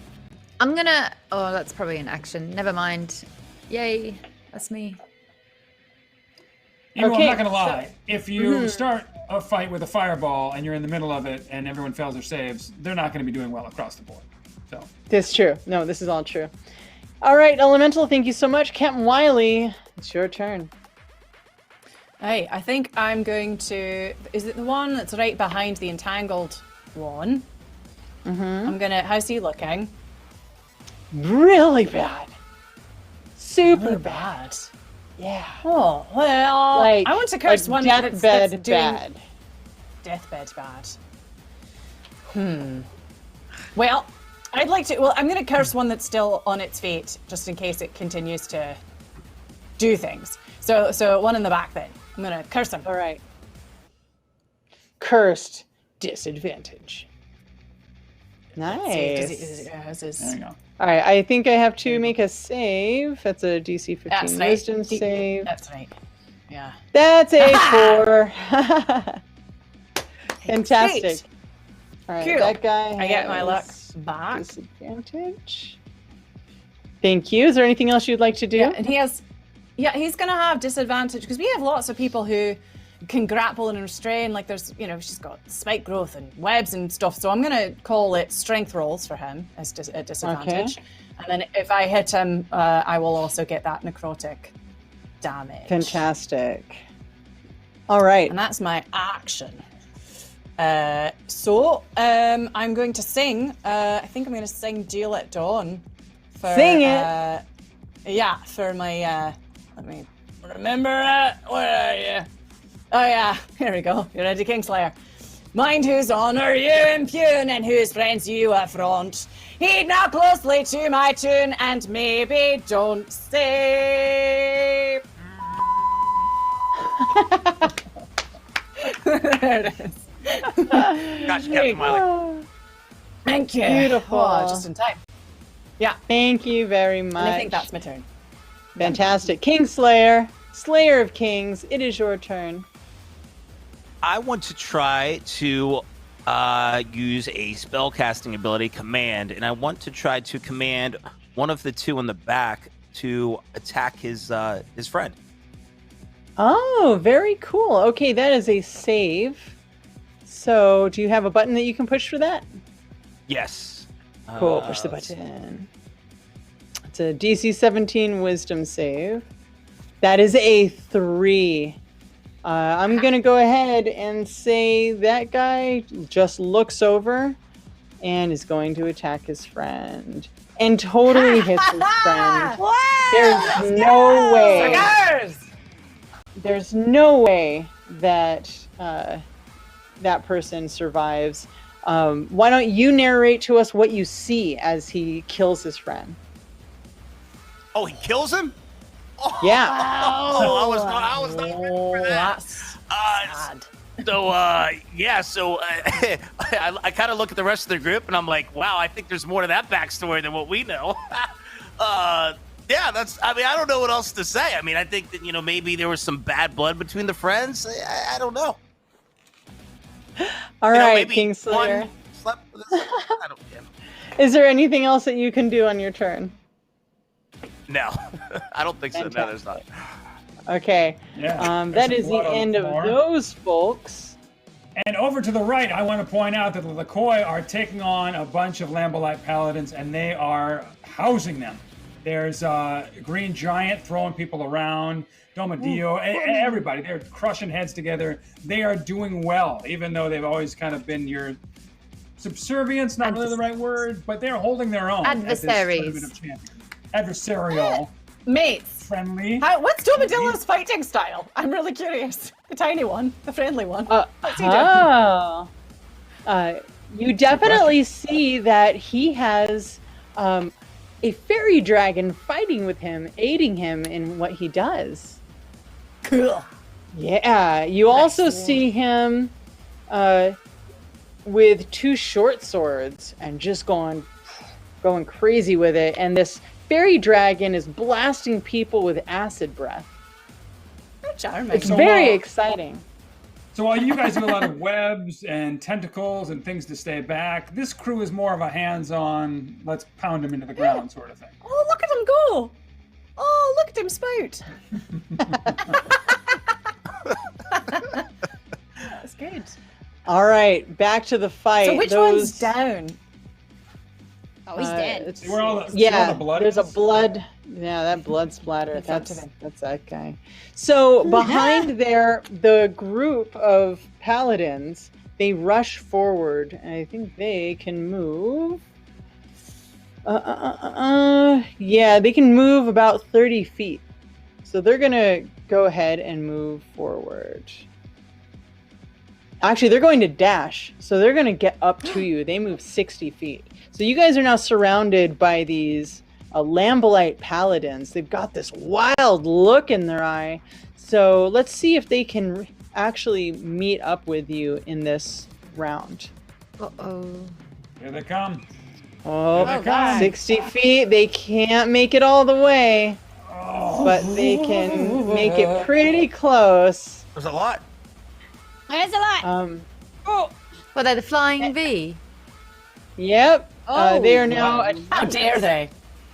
I'm gonna, oh, that's probably an action. Never mind. Yay, that's me. You know, I'm not gonna lie. If you start a fight with a fireball and you're in the middle of it and everyone fails their saves, they're not gonna be doing well across the board. So that's true. No, this is all true. All right, Elemental, thank you so much. Captain Wiley, it's your turn. Hey, I think I'm going to... Is it the one that's right behind the entangled one? I'm gonna... How's he looking? Really bad. Super really bad. Yeah. Oh, well... Like, I want to curse one that's doing... bad. Deathbed bad. Well, I'd like to... Well, I'm going to curse one that's still on its feet, just in case it continues to do things. So one in the back then. I'm going to curse him. All right. Cursed. Disadvantage. Nice. There you go. All right, I think I have to make a save. That's a DC 15 That's right. wisdom save. That's right. Yeah. That's a 4. Fantastic. Great. All right, Cool. that guy I get my luck has back. disadvantage. Thank you. Is there anything else you'd like to do? Yeah, and he's gonna have disadvantage because we have lots of people who can grapple and restrain. Like there's, she's got spike growth and webs and stuff. So I'm gonna call it strength rolls for him as a disadvantage. Okay. And then if I hit him, I will also get that necrotic damage. Fantastic. All right. And that's my action. So I'm going to sing. I think I'm going to sing "Deal at Dawn." Sing it. Yeah, for my. Let me remember it. Where are you? Oh yeah, here we go. You're ready, Kingslayer. Mind whose honor you impugn and whose friends you affront. Heed now closely to my tune and maybe don't say. There it is. Gotcha, Captain Wiley. Thank you. Beautiful. Oh, just in time. Yeah. Thank you very much. And I think that's my turn. Fantastic. Kingslayer, Slayer of Kings, it is your turn. I want to try to use a spellcasting ability, command, and I want to try to command one of the two in the back to attack his friend. Oh, very cool. Okay, that is a save. So, do you have a button that you can push for that? Yes. Cool, push the button. It's a DC 17 wisdom save. That is a 3. I'm going to go ahead and say that guy just looks over and is going to attack his friend. And totally hits his friend. There's no way. There's no way that that person survives. Why don't you narrate to us what you see as he kills his friend? Oh, he kills him? Oh, Yeah. Oh, I was not ready for that. That's sad. So, I kind of look at the rest of the group and I'm like, wow, I think there's more to that backstory than what we know. Yeah, I don't know what else to say. I mean, I think that, maybe there was some bad blood between the friends. I don't know. All right, maybe Kingslayer. one slept with his, I don't know. Is there anything else that you can do on your turn? No, I don't think so. No, there's not. Okay. Yeah. That is the end of those folks. And over to the right, I want to point out that the Lakoi are taking on a bunch of Lambolite paladins, and they are housing them. There's Green Giant throwing people around, Domadillo, and everybody. They're crushing heads together. They are doing well, even though they've always kind of been your subservience, not really the right word, but they're holding their own. Adversaries. Adversarial. Mates. Friendly. What's Domadillo's fighting style? I'm really curious. The tiny one, the friendly one. What's he doing? You definitely see that he has a fairy dragon fighting with him, aiding him in what he does. Cool. Yeah. You also see him with 2 short swords and just going crazy with it. And this fairy dragon is blasting people with acid breath. Charming. It's very exciting. So while you guys do a lot of webs and tentacles and things to stay back, this crew is more of a hands-on, let's pound him into the ground sort of thing. Oh, look at him go! Oh, look at him spout! That's good. All right, back to the fight. So which one's down? Oh, he's dead. Where all the blood there's is? a blood. Yeah, that blood splatter. That's that guy. So behind there, the group of paladins, they rush forward, and I think they can move. Yeah, they can move about 30 feet. So they're gonna go ahead and move forward. Actually, they're going to dash, so they're going to get up to you. They move 60 feet. So you guys are now surrounded by these Lambolite paladins. They've got this wild look in their eye. So let's see if they can actually meet up with you in this round. Uh-oh. Here they come. Oh, Here they come. 60 feet. They can't make it all the way, but they can make it pretty close. There's a lot. There's a lot. Oh, Were they the Flying V? Yep. They are now how dare they?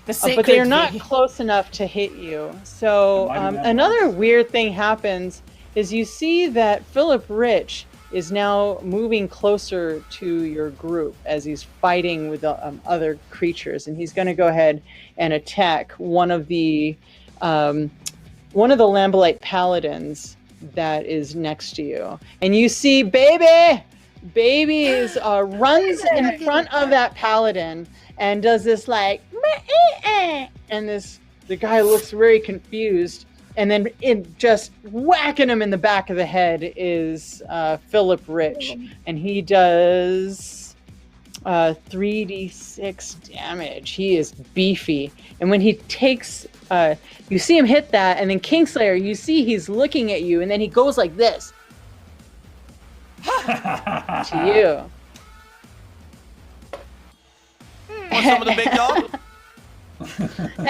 The sacred but they are not V. close enough to hit you. So another weird thing happens is you see that Philip Rich is now moving closer to your group as he's fighting with other creatures, and he's going to go ahead and attack one of the Lambolite paladins that is next to you. And you see Baby runs in front of that paladin and does this like, and the guy looks very confused. And then just whacking him in the back of the head is Philip Rich. And he does 3d6 damage. He is beefy. And when he takes, you see him hit that, and then Kingslayer, you see he's looking at you, and then he goes like this to you. Want some of the big dog?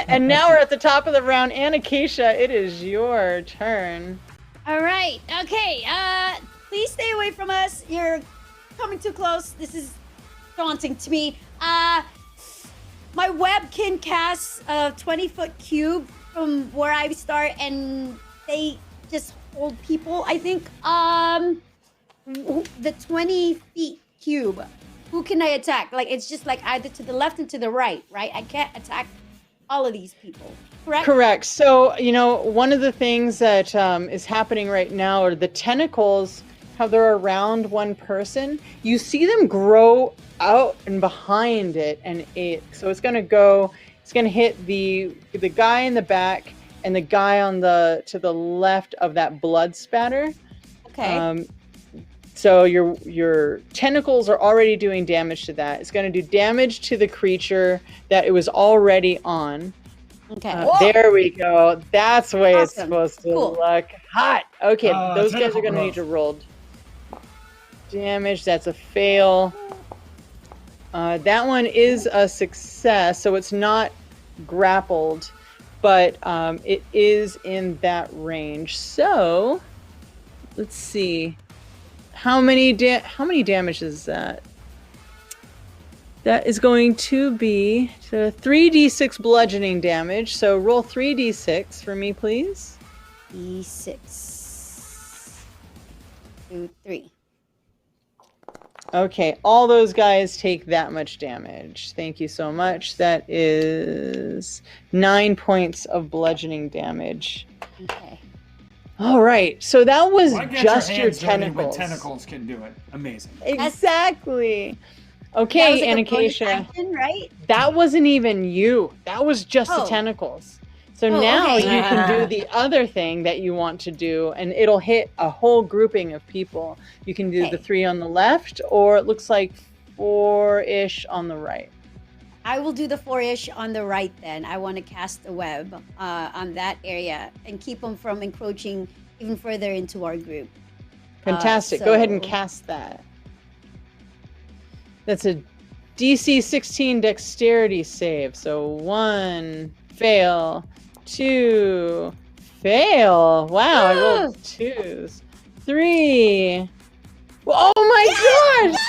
And now we're at the top of the round. Anacacia, it is your turn. All right. Okay. Please stay away from us. You're coming too close. This is daunting to me. My web can cast a 20-foot cube from where I start, and they just hold people. I think the 20 feet cube. Who can I attack? Like, it's just like either to the left and to the right, right? I can't attack all of these people, correct? Correct. So, one of the things that is happening right now are the tentacles, how they're around one person. You see them grow out and behind it, and so it's going to hit the guy in the back and the guy to the left of that blood spatter. Okay. So your tentacles are already doing damage to that. It's going to do damage to the creature that it was already on. Okay. There we go. That's the way it's Awesome. supposed to Cool. look. Hot. Okay, those guys are tentacle going to growth. need to roll damage. That's a fail. That one is a success, so it's not grappled, but it is in that range. So let's see. How many damage is that? That is going to be 3d6 bludgeoning damage. So roll 3d6 for me, please. D6. 2, 3. Okay, all those guys take that much damage. Thank you so much. That is 9 points of bludgeoning damage. Okay. All right, so that was Why get just your hands dirty when tentacles. tentacles can do it. Amazing. Exactly. That Okay, was like a bonus Anacacia. action, right? That wasn't even you. That was just the Oh. tentacles. So Oh, now okay. you can do the other thing that you want to do, and it'll hit a whole grouping of people. You can do the Okay. 3 on the left, or it looks like 4-ish on the right. I will do the 4-ish on the right then. I want to cast a web on that area and keep them from encroaching even further into our group. Fantastic. Go ahead and so- cast that. That's a DC 16 dexterity save. So 1, fail. 2, fail. Wow, I rolled 2s. 3. Oh my gosh!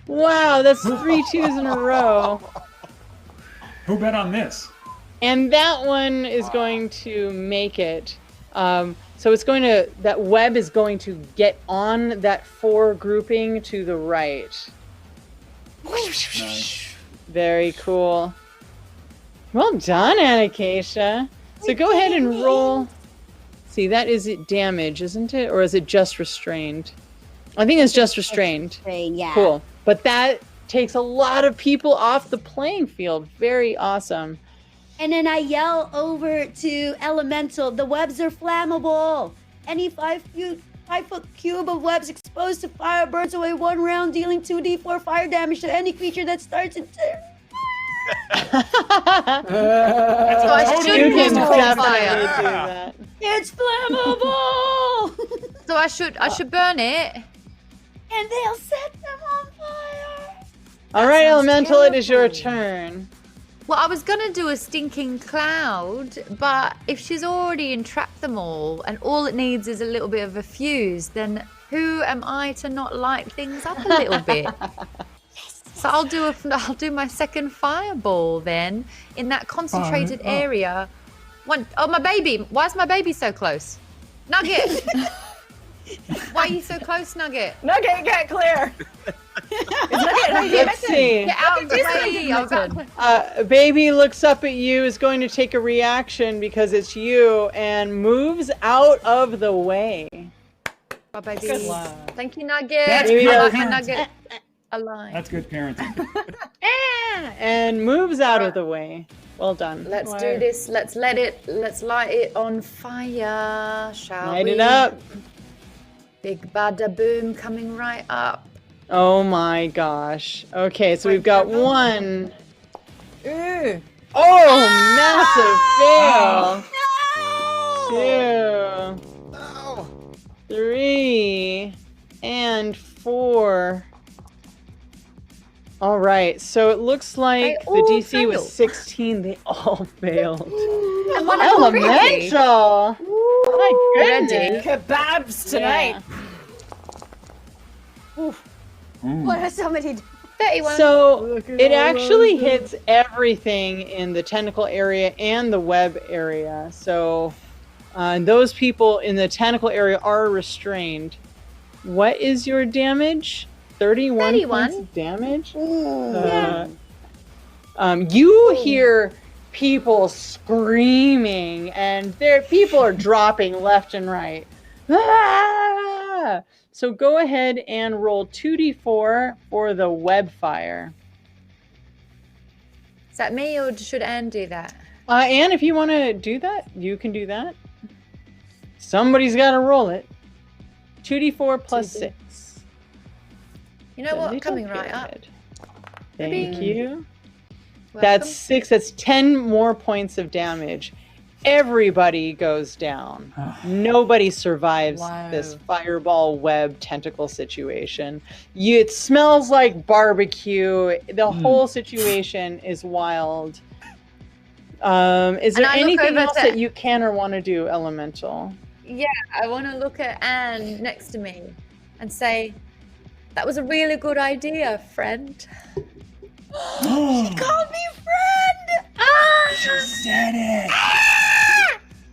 Wow, that's 3 2s in a row. Who bet on this? And that one is going to make it. So it's going to, that web is going to get on that 4 grouping to the right. Nice. Very cool. Well done, Anacacia. So go ahead and roll. See, that is it damage, isn't it? Or is it just restrained? I think it's just restrained. Yeah. Cool. But that takes a lot of people off the playing field. Very awesome. And then I yell over to Elemental, the webs are flammable. Any 5-foot cube of webs exposed to fire burns away 1 round, dealing 2d4 fire damage to any creature that starts it. So I Totally should You can call definitely fire. do that. It's flammable! So I should burn it. And they'll set them on fire! All right, sounds Elemental, it is your terrible. turn. Well, I was gonna do a stinking cloud, but if she's already entrapped them all, and all it needs is a little bit of a fuse, then who am I to not light things up a little bit? So I'll do my second fireball then in that concentrated area. Oh, my baby! Why is my baby so close? Nugget! Why are you so close, Nugget? Nugget, get clear. Let's see. Get out of the way! I was out- Baby looks up at you, is going to take a reaction because it's you, and moves out of the way. Bye, baby. Good. Thank you, Nugget. That's I good like my parenting. Nugget alive. That's good parenting. And moves out of the way. Well done. Let's do this. Let's light it on fire, shall Light we? it up. Big bada boom coming right up. Oh my gosh. Okay, so we've got one. Ooh. Oh, massive fail. 2, 3, and 4. All right, so it looks like They the all DC failed. was 16. They all failed. And one of them really- Elemental. My Ready? goodness. Kebabs tonight. What are so many? 31. So it actually hits everything in the tentacle area and the web area. So those people in the tentacle area are restrained. What is your damage? 31 points of damage? You hear people screaming, and people are dropping left and right. Ah! So go ahead and roll 2d4 for the web fire. Is that me or should Anne do that? Anne, if you want to do that, you can do that. Somebody's got to roll it. 2d4 plus 6. You know what? Coming right up. Thank you. Welcome. That's 6. That's 10 more points of damage. Everybody goes down. Nobody survives this fireball web tentacle situation. It smells like barbecue. The whole situation is wild. Is there I look anything over else to- that you can or want to do, Elemental? Yeah, I want to look at Anne next to me and say, that was a really good idea, friend. Call me friend. Ah! She said it.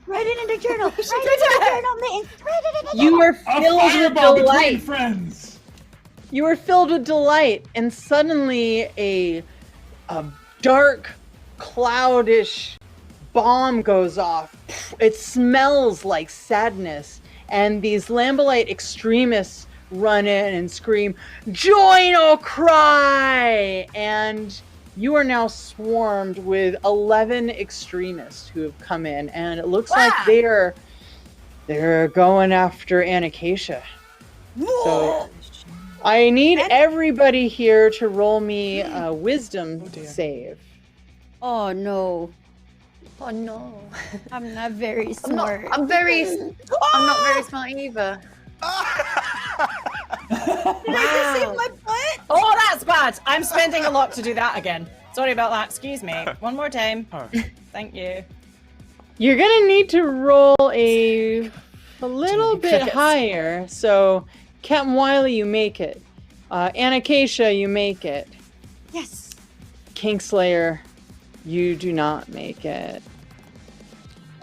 Write it in the journal. Write it in the journal, man. Write it in the You are A filled with fireball between delight. friends. You are filled with delight, and suddenly a dark, cloudish bomb goes off. It smells like sadness, and these Lambolite extremists run in and scream, "Join or cry!" And you are now swarmed with 11 extremists who have come in, and it looks like they're going after Anacacia. So I need everybody here to roll me a wisdom save. Oh no, Oh no. I'm not very smart. I'm not very smart either. Did I just save my butt? Oh, that's bad. I'm spending a lot to do that again. Sorry about that. Excuse me. One more time. Thank you. You're gonna need to roll a little bit crickets. higher. So, Captain Wiley, you make it. Anacacia, you make it. Yes. Kingslayer, you do not make it.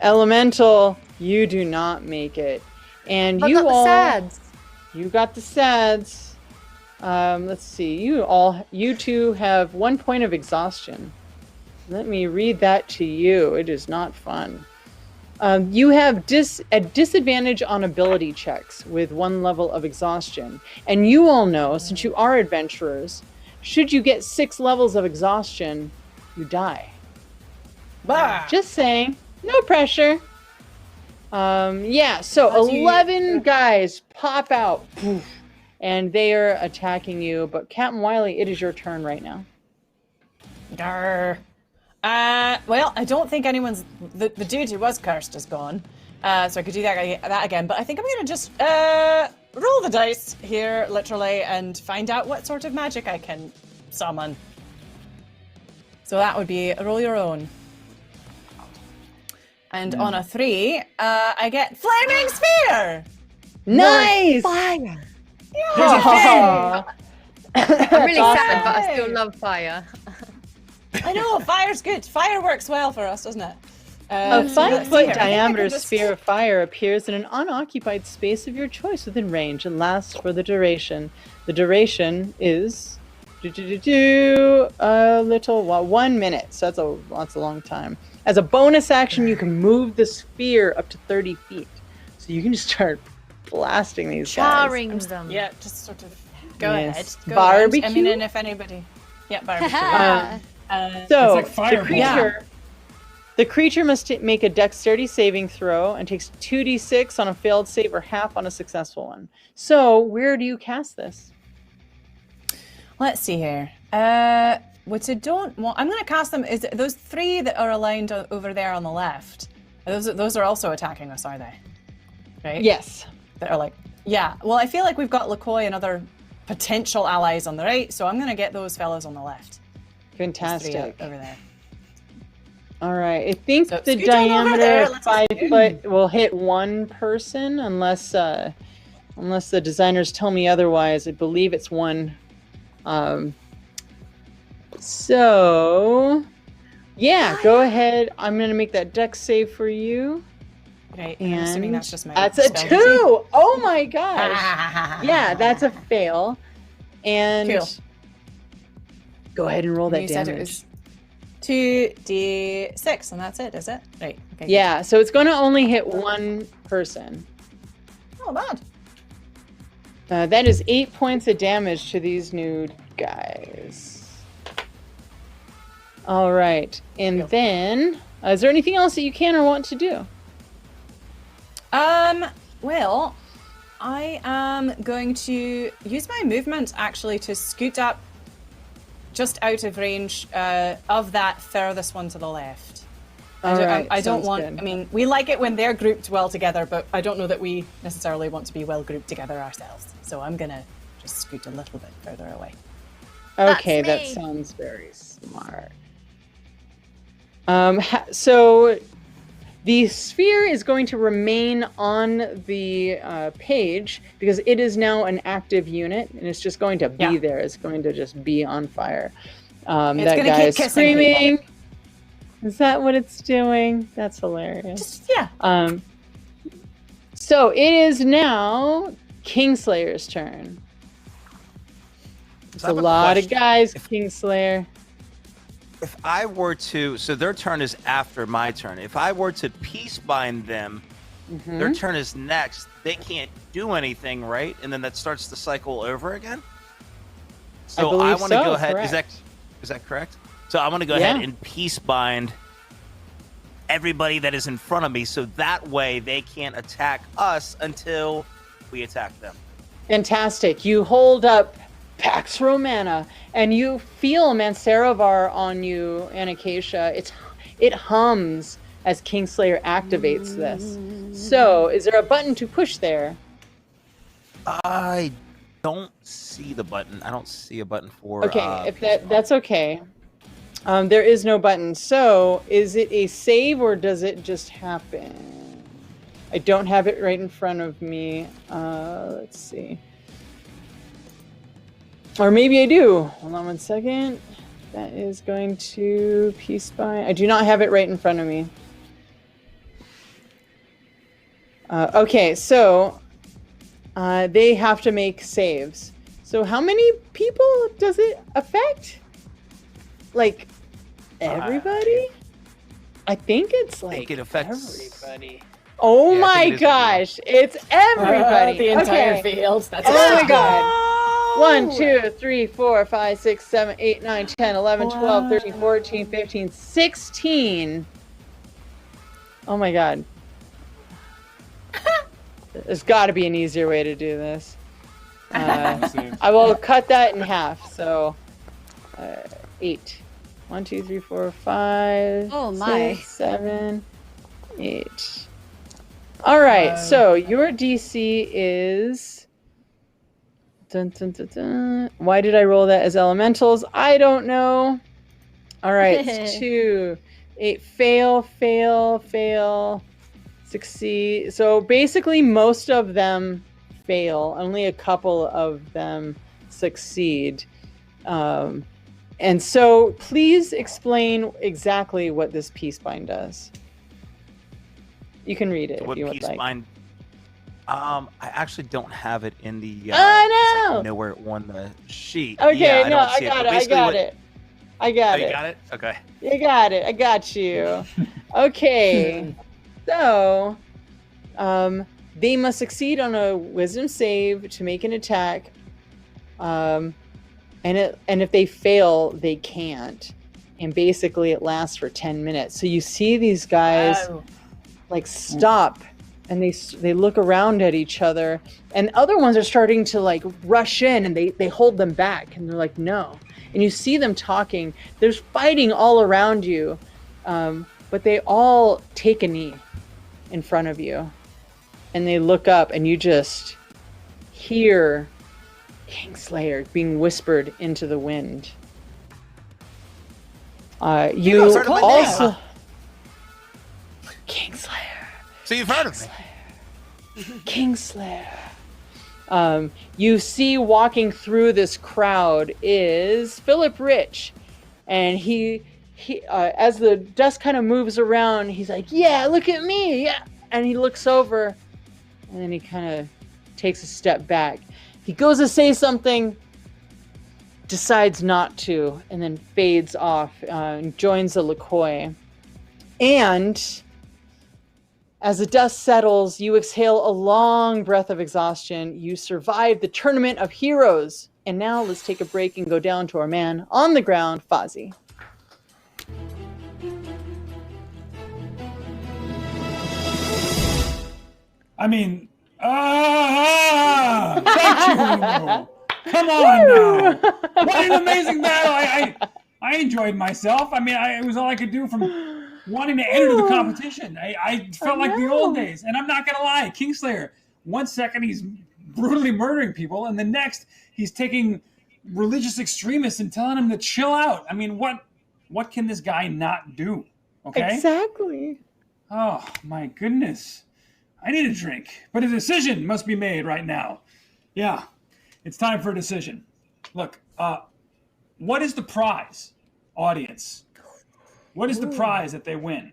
Elemental, you do not make it. And I you got the all, sads. you got the sads. Let's see. You two have 1 point of exhaustion. Let me read that to you. It is not fun. You have a disadvantage on ability checks with 1 level of exhaustion. And you all know, since you are adventurers, should you get 6 levels of exhaustion, you die. Bah. Just saying. No pressure. Yeah, so 11 guys pop out. Poof, and they are attacking you. But Captain Wiley, it is your turn right now. Grr. Well, I don't think anyone's... The dude who was cursed is gone. So I could do that again. But I think I'm going to just roll the dice here, literally, and find out what sort of magic I can summon. So that would be roll your own. And on a 3, I get Flaming Sphere! Nice! Fire. There's a thing. I'm really sad, but I Yay. still love fire. I know, fire's good. Fire works well for us, doesn't it? A So let's see 5-foot here. I think I diameter can just- sphere of fire appears in an unoccupied space of your choice within range and lasts for the duration. The duration is a little while, 1 minute. So that's a long time. As a bonus action, you can move the sphere up to 30 feet. So you can just start blasting these Charring them. Yeah, just sort of go Yes. ahead. Go ahead. I mean, Barbecue? and if anybody... Yeah, barbecue. guys. Uh, So It's like fireball. the creature must make a dexterity saving throw and takes 2d6 on a failed save or half on a successful one. So where do you cast this? let's see here. What I don't want... I'm going to cast them... Is it those 3 that are aligned over there on the left? Those are also attacking us, are they? Right? Yes. That are like... Yeah. Well, I feel like we've got LaCoy and other potential allies on the right, so I'm going to get those fellas on the left. Those 3 Fantastic. over there. All right. I think So the scoot on over diameter there, of let's 5 go. foot will hit one person unless the designers tell me otherwise. I believe it's one. So yeah, go ahead. I'm gonna make that dex save for you. Right. I'm assuming And that's just my that's a spell 2. Oh my gosh. DC. Yeah, that's a fail. And Cool. go ahead and roll that You said it damage. was 2d6, and that's it, is it? Right. Okay. Yeah, so it's going to only hit one person. Not bad. That is 8 points of damage to these new guys. All right, and then is there anything else that you can or want to do? Well, I am going to use my movement actually to scoot up just out of range of that furthest one to the left. All right, I don't sounds want, good. I mean, we like it when they're grouped well together, but I don't know that we necessarily want to be well grouped together ourselves. So I'm going to just scoot a little bit further away. Okay, that me. sounds very smart. So the sphere is going to remain on the page because it is now an active unit and it's just going to be Yeah. there. It's going to just be on fire. It's That gonna guy keep is kissing screaming. Is that what it's doing? That's hilarious. Just, yeah. So it is now Kingslayer's turn. It's I a have a lot of question. guys, Kingslayer. If I were to, so their turn is after my turn. If I were to peace bind them, their turn is next. They can't do anything, right? And then that starts the cycle over again. So I believe want to so, go ahead. correct. Is that correct? So I want to go Yeah. ahead and peace bind everybody that is in front of me, so that way they can't attack us until we attack them. Fantastic. You hold up Pax Romana and you feel Mansarovar on you, Anacacia. It hums as Kingslayer activates this. So is there a button to push there? I don't see the button. I don't see a button for. Okay, if peace bind. that's okay. There is no button. So is it a save or does it just happen? I don't have it right in front of me. Let's see. Or maybe I do. Hold on one second. That is going to peace bind. I do not have it right in front of me. Okay, so they have to make saves. So how many people does it affect? Like everybody? I think it's like think it affects everybody. Oh Yeah, I my think it is gosh, it's everybody. The entire Okay. field. That's Oh my it. god. 1, 2, 3, 4, 5, 6, 7, 8, 9, 10, 11, 12, 13, 14, 15, 16. Oh my god. There's got to be an easier way to do this. I will cut that in half. So 8. 1, 2, 3, 4, 5. Oh, my. 6, 7, 8. All right. So your DC is Dun, dun, dun, dun. Why did I roll that as elementals? I don't know. All right, it's 2, 8, fail, fail, fail, succeed. So basically, most of them fail. Only a couple of them succeed. And so, please explain exactly what this peace bind does. You can read it What if you would peace like. bind? I actually don't have it in the. Oh, no! I know where it won the sheet. Okay, yeah, no, I don't see got But it. I basically got what- it. I got Oh, it. you got it? Okay. You got it. I got you. Okay. So, they must succeed on a wisdom save to make an attack. And if they fail, they can't. And basically, it lasts for 10 minutes. So you see these guys like stop, and they look around at each other, and other ones are starting to like rush in, and they hold them back, and they're like, no. And you see them talking. There's fighting all around you, but they all take a knee in front of you, and they look up, and you just hear Kingslayer being whispered into the wind. You guys heard of my name, also huh? Kingslayer. So you've heard of me. Kingslayer. You see walking through this crowd is Philip Rich, and he as the dust kind of moves around, he's like, "Yeah, look at me!" Yeah, and he looks over, and then he kind of takes a step back. He goes to say something, decides not to, and then fades off and joins the LaCoy. And as the dust settles, you exhale a long breath of exhaustion. You survive the Tournament of Heroes. And now let's take a break and go down to our man on the ground, Fozzie. I mean, thank you. Come on now. What an amazing battle. I enjoyed myself. I mean, it was all I could do from wanting to enter the competition. I felt like the old days. And I'm not going to lie, Kingslayer, 1 second he's brutally murdering people, and the next he's taking religious extremists and telling them to chill out. I mean, what can this guy not do? Okay? Exactly. Oh, my goodness. I need a drink, but a decision must be made right now. Yeah, it's time for a decision. Look, what is the prize, audience? What is the prize that they win?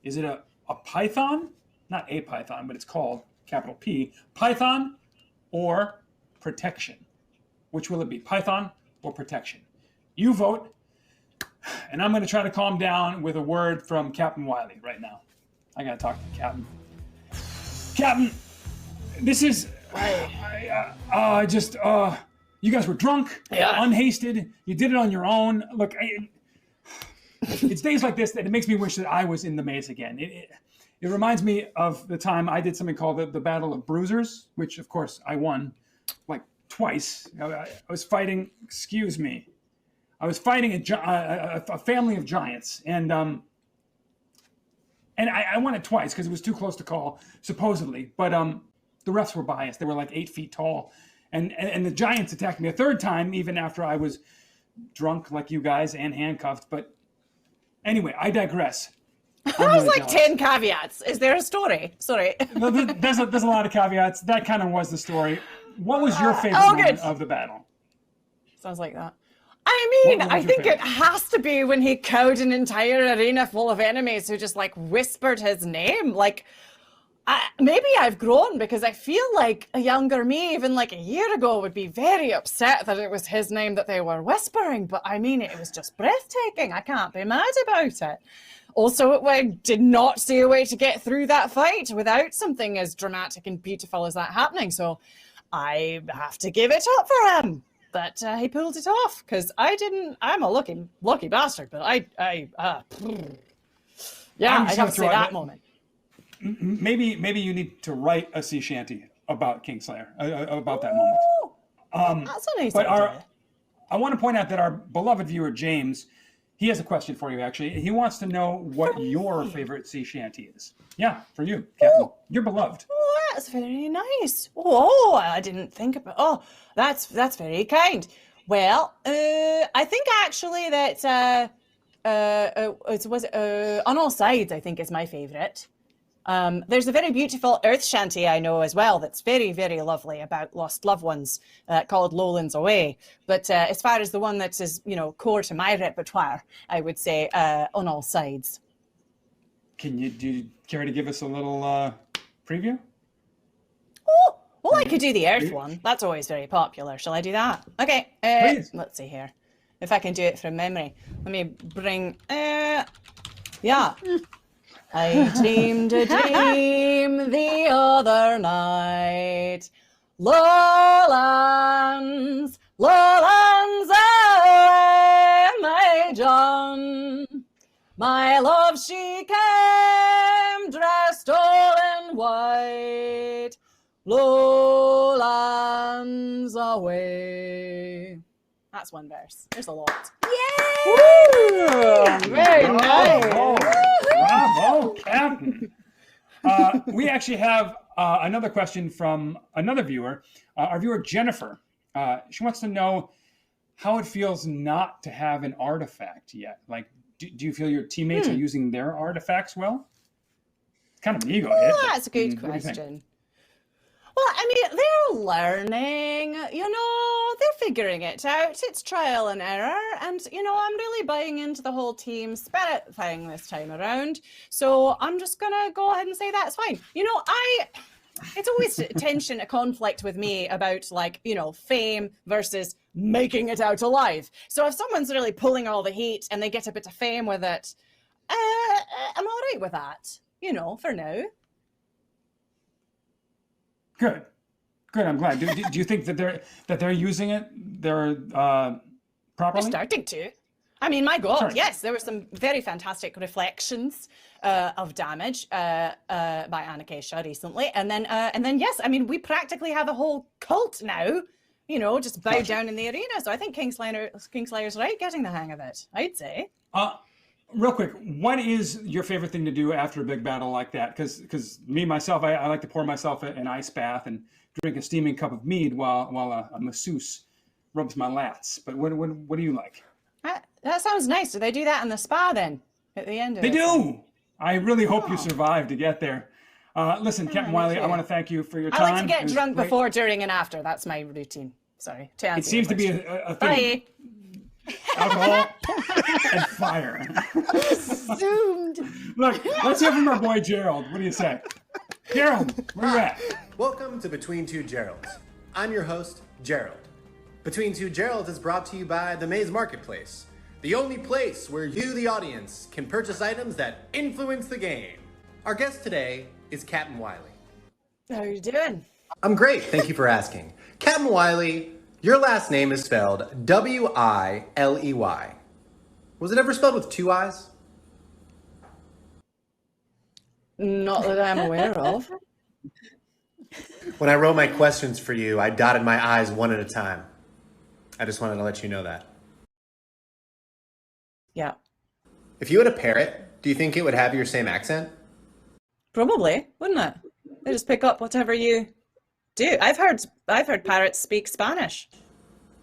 Is it a python? Not a python, but it's called, capital P, python or protection? Which will it be, python or protection? You vote, and I'm going to try to calm down with a word from Captain Wiley right now. I got to talk to the captain. Captain, this is, you guys were drunk, unhasted, you did it on your own. Look, it's days like this that it makes me wish that I was in the maze again. It reminds me of the time I did something called the Battle of Bruisers, which of course I won like twice. I was fighting, I was fighting a family of giants, and I won it twice because it was too close to call, supposedly. But the refs were biased. They were like 8 feet tall. And the Giants attacked me a third time, even after I was drunk like you guys and handcuffed. But anyway, I digress. There was like 10 caveats. Is there a story? Sorry. There's a lot of caveats. That kind of was the story. What was your favorite moment of the battle? Sounds like that. I mean, What I was your think favorite? it has to be when he cowed an entire arena full of enemies who just like whispered his name. Like, maybe I've grown because I feel like a younger me, even like a year ago, would be very upset that it was his name that they were whispering. But I mean, it was just breathtaking. I can't be mad about it. Also, I did not see a way to get through that fight without something as dramatic and beautiful as that happening. So I have to give it up for him. That he pulled it off, because I didn't. I'm a lucky bastard, but I got to say that moment. Maybe you need to write a sea shanty about Kingslayer, about that moment. That's a nice But idea. I want to point out that our beloved viewer James, He has a question for you, actually. He wants to know what your favorite sea shanty is. Yeah, for you, Captain. You're beloved. Oh, that's very nice. Oh, I didn't think about. Oh, that's very kind. Well, I think actually that On All Sides, I think, is my favorite. There's a very beautiful earth shanty I know as well that's very, very lovely about lost loved ones called Lowlands Away. But as far as the one that is, core to my repertoire, I would say On All Sides. Do you care to give us a little preview? Oh, well, I could do the earth one. That's always very popular. Shall I do that? Okay, Please. let's see here. If I can do it from memory. Let me bring... yeah. I dreamed a dream the other night. Lowlands, lowlands away, my John. My love, she came dressed all in white. Lowlands away. That's one verse. There's a lot. Woo! Very nice. Bravo, Captain. We actually have another question from another viewer, our viewer Jennifer. She wants to know how it feels not to have an artifact yet. Like, do you feel your teammates are using their artifacts well? It's kind of an ego hit. Well, that's a good what do you think? question. Well, I mean, they're learning, they're figuring it out. It's trial and error. And, I'm really buying into the whole team spirit thing this time around. So I'm just going to go ahead and say that's fine. It's always tension, a conflict with me about fame versus making it out alive. So if someone's really pulling all the heat and they get a bit of fame with it, I'm all right with that, for now. Good. I'm glad. Do you think that they're using it? They're properly. They're starting to. I mean, my God, Sorry. yes, there were some very fantastic reflections of damage by Anacacia recently, and then yes, I mean, we practically have a whole cult now. Just bow down in the arena. So I think Kingslayer's right, getting the hang of it. I'd say. Real quick, what is your favorite thing to do after a big battle like that? Because me, myself, I like to pour myself an ice bath and drink a steaming cup of mead while a masseuse rubs my lats. But what do you like? That sounds nice. Do they do that in the spa then, at the end of it? They do! I really hope you survive to get there. Listen, Captain Wiley, I want to thank you for your time. I like to get drunk great. before, during, and after. That's my routine. Sorry. To answer It seems to be a thing. Bye. Alcohol and fire. Zoomed. Look, let's hear from our boy Gerald. What do you say? Gerald, where you at? Welcome to Between Two Geralds. I'm your host, Gerald. Between Two Geralds is brought to you by the Maze Marketplace, the only place where you, the audience, can purchase items that influence the game. Our guest today is Captain Wiley. How are you doing? I'm great, thank you for asking. Captain Wiley, your last name is spelled W-I-L-E-Y. Was it ever spelled with two I's? Not that I'm aware of. When I wrote my questions for you, I dotted my I's one at a time. I just wanted to let you know that. Yeah. If you had a parrot, do you think it would have your same accent? Probably, wouldn't it? They just pick up whatever you do. I've heard parrots speak Spanish.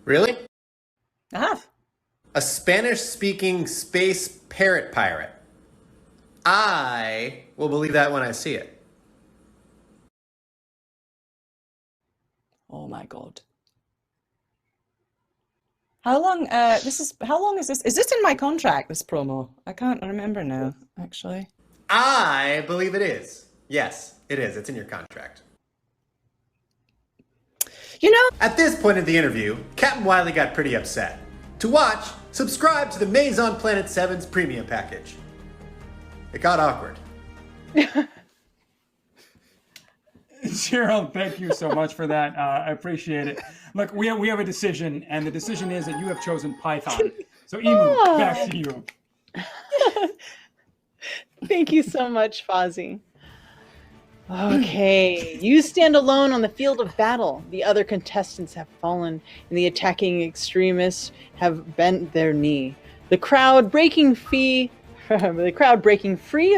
Really? I have. A Spanish-speaking space parrot pirate. I will believe that when I see it. Oh my God. How long is this? Is this in my contract, this promo? I can't remember now, actually. I believe it is. Yes, it is. It's in your contract. At this point in the interview, Captain Wiley got pretty upset. To watch, subscribe to the Maze on Planet 7's premium package. It got awkward. Gerald, thank you so much for that. I appreciate it. Look, we have a decision, and the decision is that you have chosen Python. So, Emu, back to you. Thank you so much, Fozzie. Okay, you stand alone on the field of battle. The other contestants have fallen, and the attacking extremists have bent their knee. The crowd breaking free of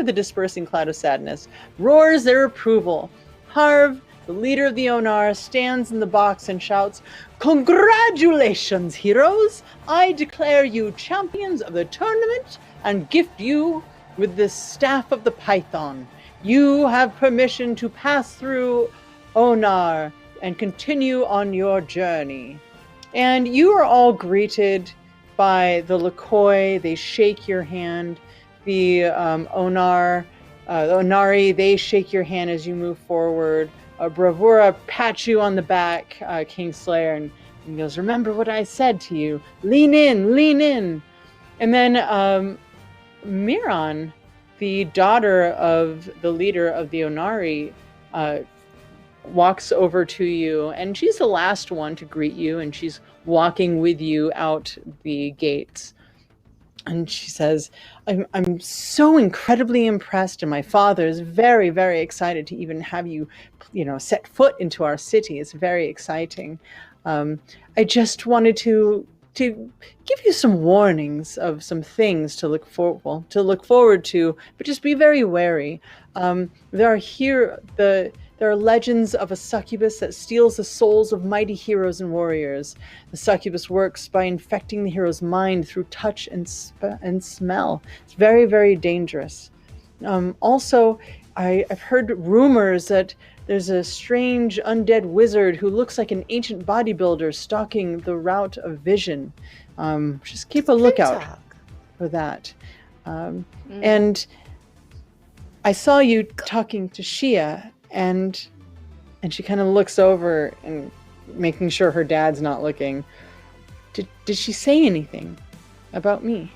the dispersing cloud of sadness roars their approval. Harv, the leader of the Onar, stands in the box and shouts, "Congratulations, heroes! I declare you champions of the tournament and gift you with the staff of the Python. You have permission to pass through Onar and continue on your journey." And you are all greeted by the Lakoi. They shake your hand. The Onari, they shake your hand as you move forward. Bravura pats you on the back, Kingslayer, and he goes, "Remember what I said to you. Lean in, lean in." And then Miran, the daughter of the leader of the Onari, walks over to you, and she's the last one to greet you, and she's walking with you out the gates. And she says, I'm so incredibly impressed, and my father is very, very excited to even have you, set foot into our city. It's very exciting. I just wanted to give you some warnings of some things to look forward to, but just be very wary. There are legends of a succubus that steals the souls of mighty heroes and warriors. The succubus works by infecting the hero's mind through touch and smell. It's very, very dangerous. Also, I've heard rumors that there's a strange undead wizard who looks like an ancient bodybuilder stalking the route of vision. Just keep a lookout for that. And I saw you talking to Shia, and she kind of looks over and making sure her dad's not looking. Did she say anything about me?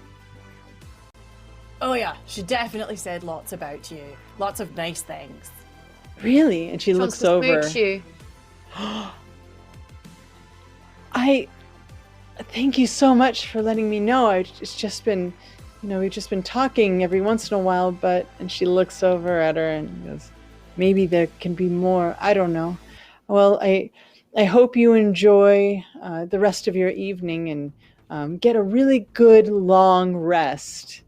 Oh yeah, she definitely said lots about you. Lots of nice things. Really? And she looks over. You. I thank you so much for letting me know. It's just been, we've just been talking every once in a while, and she looks over at her and goes, "Maybe there can be more. I don't know." Well, I hope you enjoy the rest of your evening and get a really good long rest.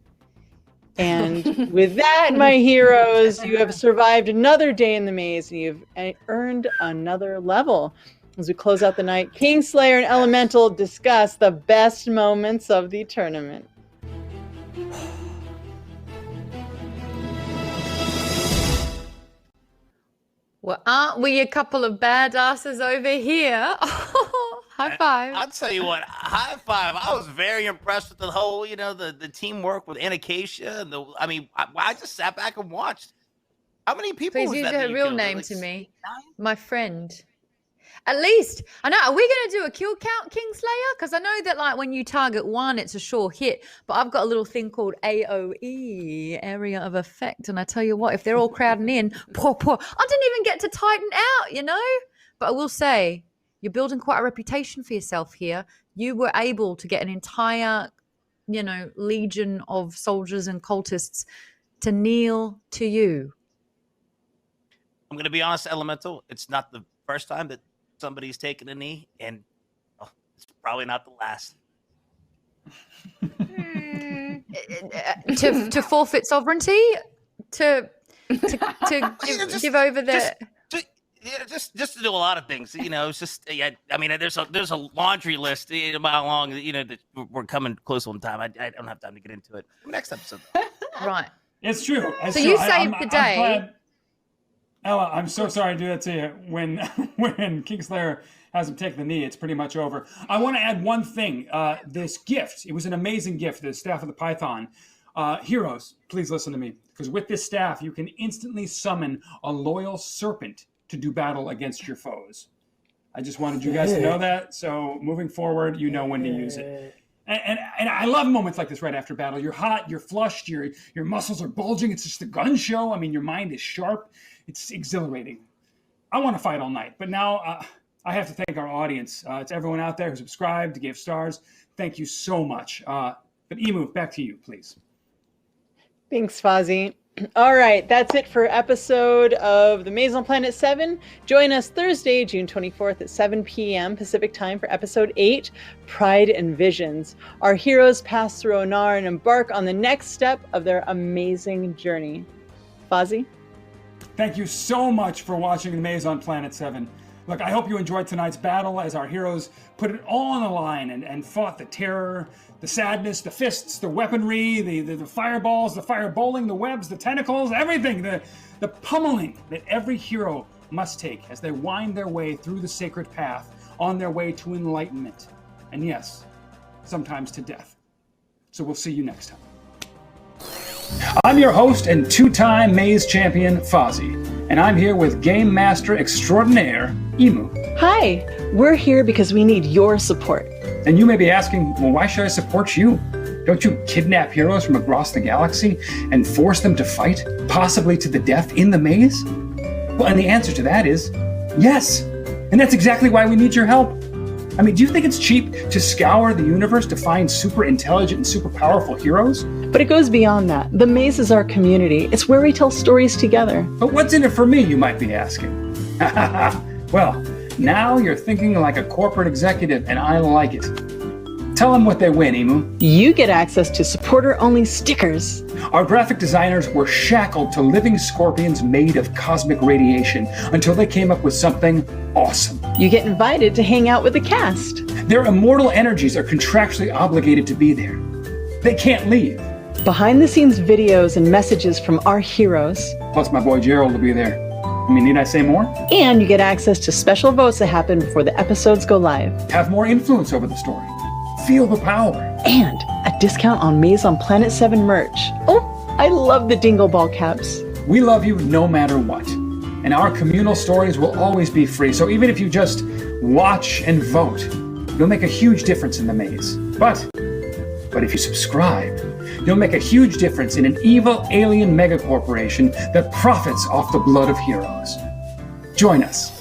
And with that, my heroes, you have survived another day in the maze, and you've earned another level. As we close out the night, Kingslayer and Elemental discuss the best moments of the tournament. Well, aren't we a couple of badasses over here? High five. I'll tell you what, high five. I was very impressed with the whole, the teamwork with Anacacia. I just sat back and watched. How many people Please was use that her you real killed? name Like to me. 9? My friend. At least, I know, are we going to do a kill count, Kingslayer? Because I know that when you target one, it's a sure hit. But I've got a little thing called AOE, Area of Effect. And I tell you what, if they're all crowding in, I didn't even get to tighten out, But I will say, you're building quite a reputation for yourself here. You were able to get an entire, legion of soldiers and cultists to kneel to you. I'm going to be honest, Elemental. It's not the first time that somebody's taken a knee, and it's probably not the last. To forfeit sovereignty? To give over the... Just to do a lot of things, It's just, there's a laundry list about long, that we're coming close on time. I don't have time to get into it. Next episode, Right? It's true. So you saved the day. Ella, I'm so sorry to do that to you. When Kingslayer has him take the knee, it's pretty much over. I want to add one thing. This gift, it was an amazing gift, the Staff of the Python. Heroes, please listen to me. Because with this staff, you can instantly summon a loyal serpent to do battle against your foes. I just wanted you guys to know that. So moving forward, you know when to use it. And I love moments like this right after battle. You're hot, you're flushed, your muscles are bulging. It's just a gun show. Your mind is sharp. It's exhilarating. I want to fight all night. But now I have to thank our audience. It's everyone out there who subscribed, to give stars. Thank you so much. But Emu, back to you, please. Thanks, Fozzie. All right, that's it for episode of The Maze on Planet 7. Join us Thursday, June 24th at 7 p.m. Pacific Time for episode 8, Pride and Visions. Our heroes pass through Onar and embark on the next step of their amazing journey. Fozzie? Thank you so much for watching The Maze on Planet 7. Look, I hope you enjoyed tonight's battle as our heroes put it all on the line and fought the terror, the sadness, the fists, the weaponry, the fireballs, the fire bowling, the webs, the tentacles, everything, the pummeling that every hero must take as they wind their way through the sacred path on their way to enlightenment. And yes, sometimes to death. So we'll see you next time. I'm your host and two-time Maze champion, Fozzie, and I'm here with Game Master Extraordinaire, Emu. Hi, we're here because we need your support. And you may be asking, well, why should I support you? Don't you kidnap heroes from across the galaxy and force them to fight, possibly to the death, in the maze? Well, and the answer to that is yes. And that's exactly why we need your help. I mean, do you think it's cheap to scour the universe to find super intelligent and super powerful heroes? But it goes beyond that. The Maze is our community. It's where we tell stories together. But what's in it for me, you might be asking? Well, now you're thinking like a corporate executive, and I like it. Tell them what they win, Emu. You get access to supporter-only stickers. Our graphic designers were shackled to living scorpions made of cosmic radiation until they came up with something awesome. You get invited to hang out with the cast. Their immortal energies are contractually obligated to be there. They can't leave. Behind-the-scenes videos and messages from our heroes. Plus my boy Gerald will be there. I mean, need I say more? And you get access to special votes that happen before the episodes go live. Have more influence over the story. Feel the power. And a discount on Maze on Planet 7 merch. Oh, I love the Dingle Ball caps. We love you no matter what. And our communal stories will always be free. So even if you just watch and vote, you'll make a huge difference in the maze. But if you subscribe, you'll make a huge difference in an evil alien megacorporation that profits off the blood of heroes. Join us.